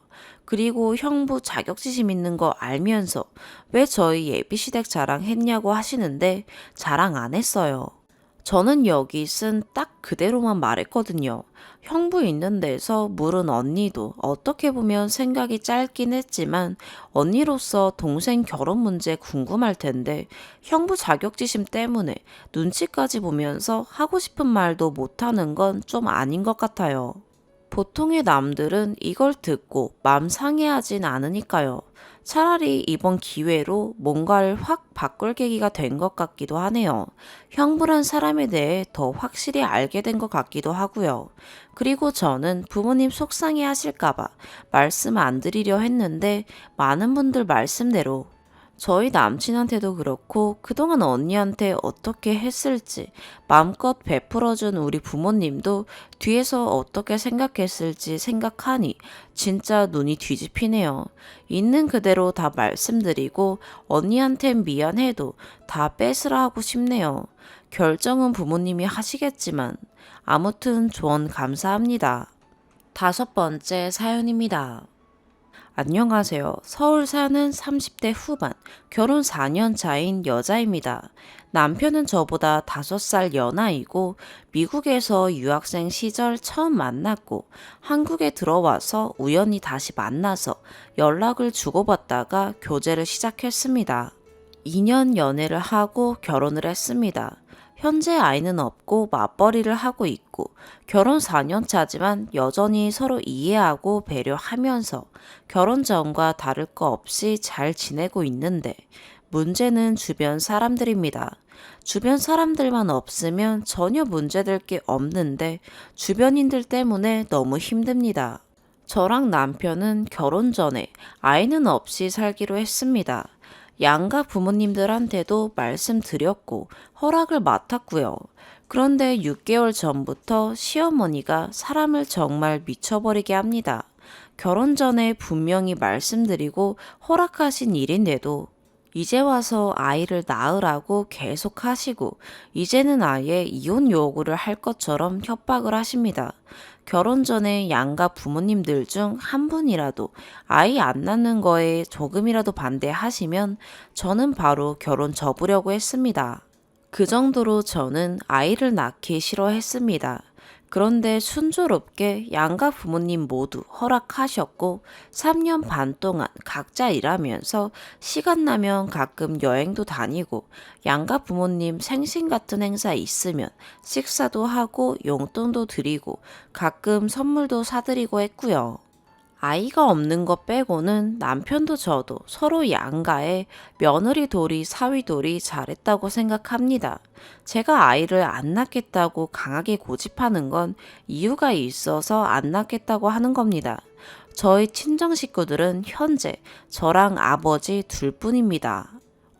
그리고 형부 자격지심 있는 거 알면서 왜 저희 예비시댁 자랑했냐고 하시는데 자랑 안 했어요. 저는 여기 쓴 딱 그대로만 말했거든요. 형부 있는 데서 물은 언니도 어떻게 보면 생각이 짧긴 했지만 언니로서 동생 결혼 문제 궁금할 텐데 형부 자격지심 때문에 눈치까지 보면서 하고 싶은 말도 못하는 건 좀 아닌 것 같아요. 보통의 남들은 이걸 듣고 맘 상해하진 않으니까요. 차라리 이번 기회로 뭔가를 확 바꿀 계기가 된 것 같기도 하네요. 형부란 사람에 대해 더 확실히 알게 된 것 같기도 하고요. 그리고 저는 부모님 속상해 하실까봐 말씀 안 드리려 했는데 많은 분들 말씀대로 저희 남친한테도 그렇고 그동안 언니한테 어떻게 했을지 마음껏 베풀어준 우리 부모님도 뒤에서 어떻게 생각했을지 생각하니 진짜 눈이 뒤집히네요. 있는 그대로 다 말씀드리고 언니한텐 미안해도 다 뺏으라 하고 싶네요. 결정은 부모님이 하시겠지만 아무튼 조언 감사합니다. 5번째 사연입니다. 안녕하세요. 서울 사는 30대 후반, 결혼 4년 차인 여자입니다. 남편은 저보다 5살 연하이고 미국에서 유학생 시절 처음 만났고 한국에 들어와서 우연히 다시 만나서 연락을 주고받다가 교제를 시작했습니다. 2년 연애를 하고 결혼을 했습니다. 현재 아이는 없고 맞벌이를 하고 있고 결혼 4년 차지만 여전히 서로 이해하고 배려하면서 결혼 전과 다를 거 없이 잘 지내고 있는데 문제는 주변 사람들입니다. 주변 사람들만 없으면 전혀 문제될 게 없는데 주변인들 때문에 너무 힘듭니다. 저랑 남편은 결혼 전에 아이는 없이 살기로 했습니다. 양가 부모님들한테도 말씀드렸고 허락을 맡았고요. 그런데 6개월 전부터 시어머니가 사람을 정말 미쳐버리게 합니다. 결혼 전에 분명히 말씀드리고 허락하신 일인데도 이제 와서 아이를 낳으라고 계속 하시고 이제는 아예 이혼 요구를 할 것처럼 협박을 하십니다. 결혼 전에 양가 부모님들 중 한 분이라도 아이 안 낳는 거에 조금이라도 반대하시면 저는 바로 결혼 접으려고 했습니다. 그 정도로 저는 아이를 낳기 싫어했습니다. 그런데 순조롭게 양가 부모님 모두 허락하셨고 3년 반 동안 각자 일하면서 시간 나면 가끔 여행도 다니고 양가 부모님 생신 같은 행사 있으면 식사도 하고 용돈도 드리고 가끔 선물도 사드리고 했고요. 아이가 없는 것 빼고는 남편도 저도 서로 양가에 며느리 돌이 사위 돌이 잘했다고 생각합니다. 제가 아이를 안 낳겠다고 강하게 고집하는 건 이유가 있어서 안 낳겠다고 하는 겁니다. 저희 친정 식구들은 현재 저랑 아버지 둘뿐입니다.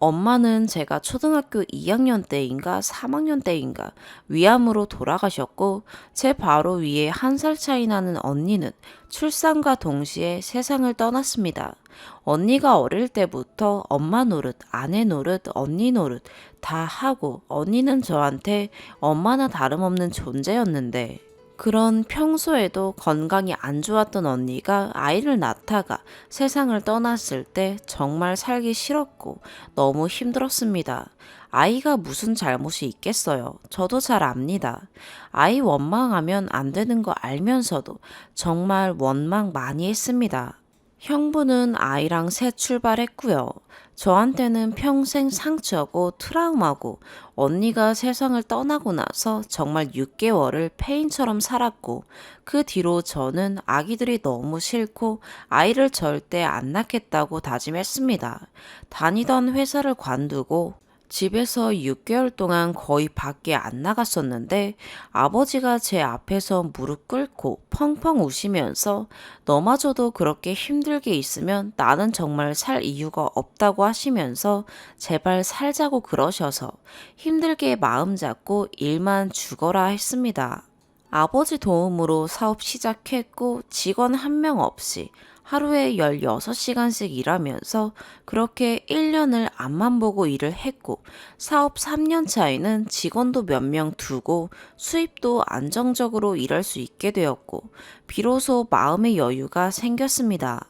엄마는 제가 초등학교 2학년 때인가 3학년 때인가 위암으로 돌아가셨고 제 바로 위에 1살 차이 나는 언니는 출산과 동시에 세상을 떠났습니다. 언니가 어릴 때부터 엄마 노릇, 아내 노릇, 언니 노릇 다 하고 언니는 저한테 엄마나 다름없는 존재였는데 그런 평소에도 건강이 안 좋았던 언니가 아이를 낳다가 세상을 떠났을 때 정말 살기 싫었고 너무 힘들었습니다. 아이가 무슨 잘못이 있겠어요. 저도 잘 압니다. 아이 원망하면 안 되는 거 알면서도 정말 원망 많이 했습니다. 형부는 아이랑 새 출발했고요. 저한테는 평생 상처고 트라우마고 언니가 세상을 떠나고 나서 정말 6개월을 페인처럼 살았고 그 뒤로 저는 아기들이 너무 싫고 아이를 절대 안 낳겠다고 다짐했습니다. 다니던 회사를 관두고 집에서 6개월 동안 거의 밖에 안 나갔었는데 아버지가 제 앞에서 무릎 꿇고 펑펑 우시면서 너마저도 그렇게 힘들게 있으면 나는 정말 살 이유가 없다고 하시면서 제발 살자고 그러셔서 힘들게 마음 잡고 일만 죽어라 했습니다. 아버지 도움으로 사업 시작했고 직원 한 명 없이 하루에 16시간씩 일하면서 그렇게 1년을 앞만 보고 일을 했고 사업 3년 차에는 직원도 몇 명 두고 수입도 안정적으로 일할 수 있게 되었고 비로소 마음의 여유가 생겼습니다.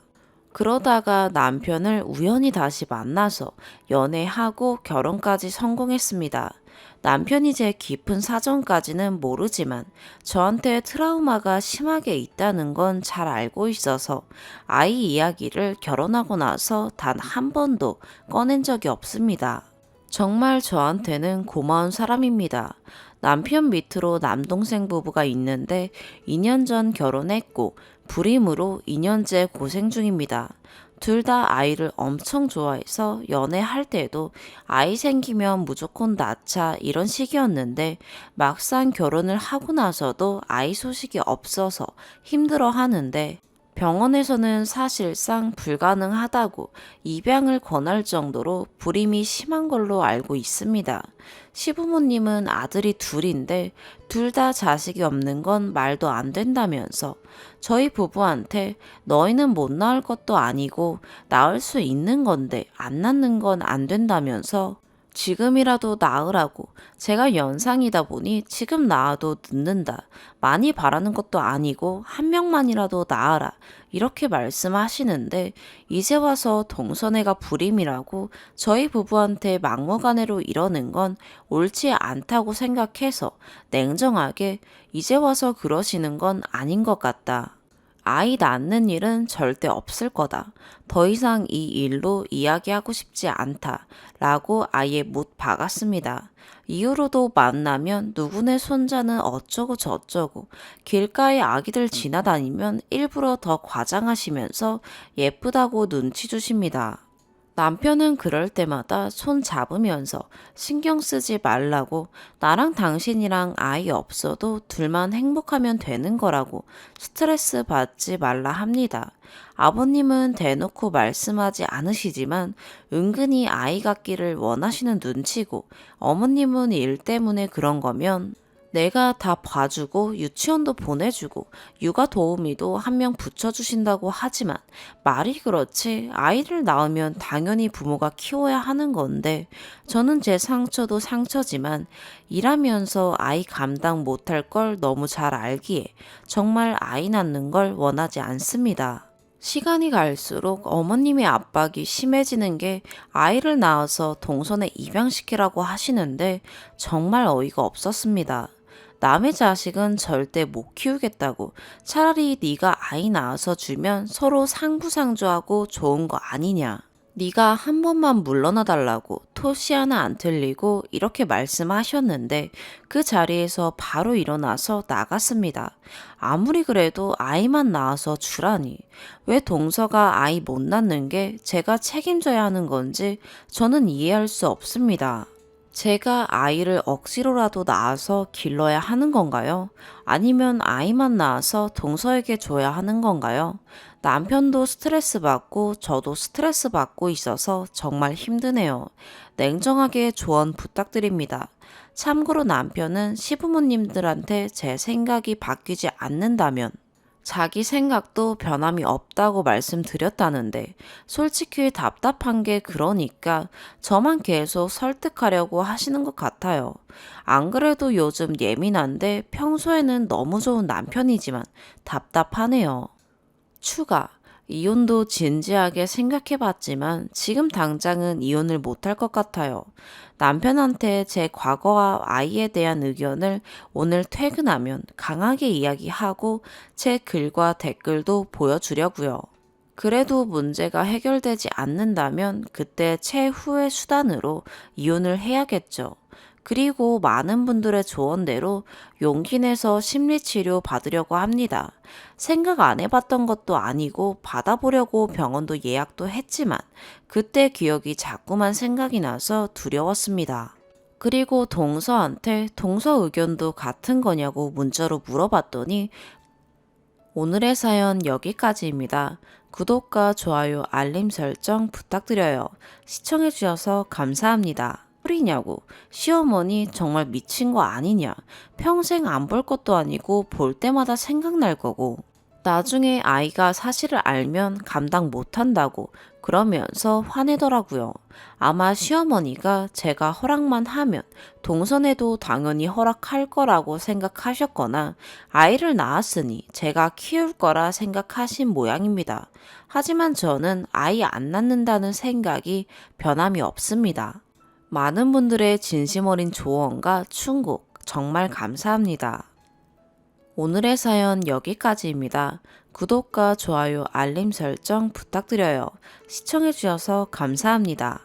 그러다가 남편을 우연히 다시 만나서 연애하고 결혼까지 성공했습니다. 남편이 제 깊은 사정까지는 모르지만 저한테 트라우마가 심하게 있다는 건 잘 알고 있어서 아이 이야기를 결혼하고 나서 단 한 번도 꺼낸 적이 없습니다. 정말 저한테는 고마운 사람입니다. 남편 밑으로 남동생 부부가 있는데 2년 전 결혼했고 불임으로 2년째 고생 중입니다. 둘 다 아이를 엄청 좋아해서 연애할 때도 아이 생기면 무조건 낳자 이런 식이었는데 막상 결혼을 하고 나서도 아이 소식이 없어서 힘들어 하는데 병원에서는 사실상 불가능하다고 입양을 권할 정도로 불임이 심한 걸로 알고 있습니다. 시부모님은 아들이 둘인데 둘 다 자식이 없는 건 말도 안 된다면서 저희 부부한테 너희는 못 낳을 것도 아니고 낳을 수 있는 건데 안 낳는 건 안 된다면서 지금이라도 낳으라고 제가 연상이다 보니 지금 낳아도 늦는다. 많이 바라는 것도 아니고 한 명만이라도 낳아라. 이렇게 말씀하시는데 이제 와서 동서애가 불임이라고 저희 부부한테 막무가내로 이러는 건 옳지 않다고 생각해서 냉정하게 이제 와서 그러시는 건 아닌 것 같다. 아이 낳는 일은 절대 없을 거다. 더 이상 이 일로 이야기하고 싶지 않다. 라고 아예 못 박았습니다. 이후로도 만나면 누구네 손자는 어쩌고 저쩌고 길가에 아기들 지나다니면 일부러 더 과장하시면서 예쁘다고 눈치 주십니다. 남편은 그럴 때마다 손 잡으면서 신경 쓰지 말라고 나랑 당신이랑 아이 없어도 둘만 행복하면 되는 거라고 스트레스 받지 말라 합니다. 아버님은 대놓고 말씀하지 않으시지만 은근히 아이 갖기를 원하시는 눈치고 어머님은 일 때문에 그런 거면 내가 다 봐주고 유치원도 보내주고 육아 도우미도 한 명 붙여주신다고 하지만 말이 그렇지 아이를 낳으면 당연히 부모가 키워야 하는 건데 저는 제 상처도 상처지만 일하면서 아이 감당 못할 걸 너무 잘 알기에 정말 아이 낳는 걸 원하지 않습니다. 시간이 갈수록 어머님의 압박이 심해지는 게 아이를 낳아서 동선에 입양시키라고 하시는데 정말 어이가 없었습니다. 남의 자식은 절대 못 키우겠다고 차라리 네가 아이 낳아서 주면 서로 상부상조하고 좋은 거 아니냐. 네가 한 번만 물러나 달라고 토시 하나 안 틀리고 이렇게 말씀하셨는데 그 자리에서 바로 일어나서 나갔습니다. 아무리 그래도 아이만 낳아서 주라니. 왜 동서가 아이 못 낳는 게 제가 책임져야 하는 건지 저는 이해할 수 없습니다. 제가 아이를 억지로라도 낳아서 길러야 하는 건가요? 아니면 아이만 낳아서 동서에게 줘야 하는 건가요? 남편도 스트레스 받고 저도 스트레스 받고 있어서 정말 힘드네요. 냉정하게 조언 부탁드립니다. 참고로 남편은 시부모님들한테 제 생각이 바뀌지 않는다면 자기 생각도 변함이 없다고 말씀드렸다는데 솔직히 답답한 게 그러니까 저만 계속 설득하려고 하시는 것 같아요. 안 그래도 요즘 예민한데 평소에는 너무 좋은 남편이지만 답답하네요. 추가. 이혼도 진지하게 생각해봤지만 지금 당장은 이혼을 못할 것 같아요. 남편한테 제 과거와 아이에 대한 의견을 오늘 퇴근하면 강하게 이야기하고 제 글과 댓글도 보여주려고요. 그래도 문제가 해결되지 않는다면 그때 최후의 수단으로 이혼을 해야겠죠. 그리고 많은 분들의 조언대로 용기 내서 심리치료 받으려고 합니다. 생각 안 해봤던 것도 아니고 받아보려고 병원도 예약도 했지만 그때 기억이 자꾸만 생각이 나서 두려웠습니다. 그리고 동서한테 동서 의견도 같은 거냐고 문자로 물어봤더니 오늘의 사연 여기까지입니다. 구독과 좋아요, 알림 설정 부탁드려요. 시청해주셔서 감사합니다. 소리냐고. 시어머니 정말 미친 거 아니냐. 평생 안 볼 것도 아니고 볼 때마다 생각날 거고. 나중에 아이가 사실을 알면 감당 못 한다고 그러면서 화내더라고요. 아마 시어머니가 제가 허락만 하면 동선에도 당연히 허락할 거라고 생각하셨거나 아이를 낳았으니 제가 키울 거라 생각하신 모양입니다. 하지만 저는 아이 안 낳는다는 생각이 변함이 없습니다. 많은 분들의 진심 어린 조언과 충고 정말 감사합니다. 오늘의 사연 여기까지입니다. 구독과 좋아요, 알림 설정 부탁드려요. 시청해주셔서 감사합니다.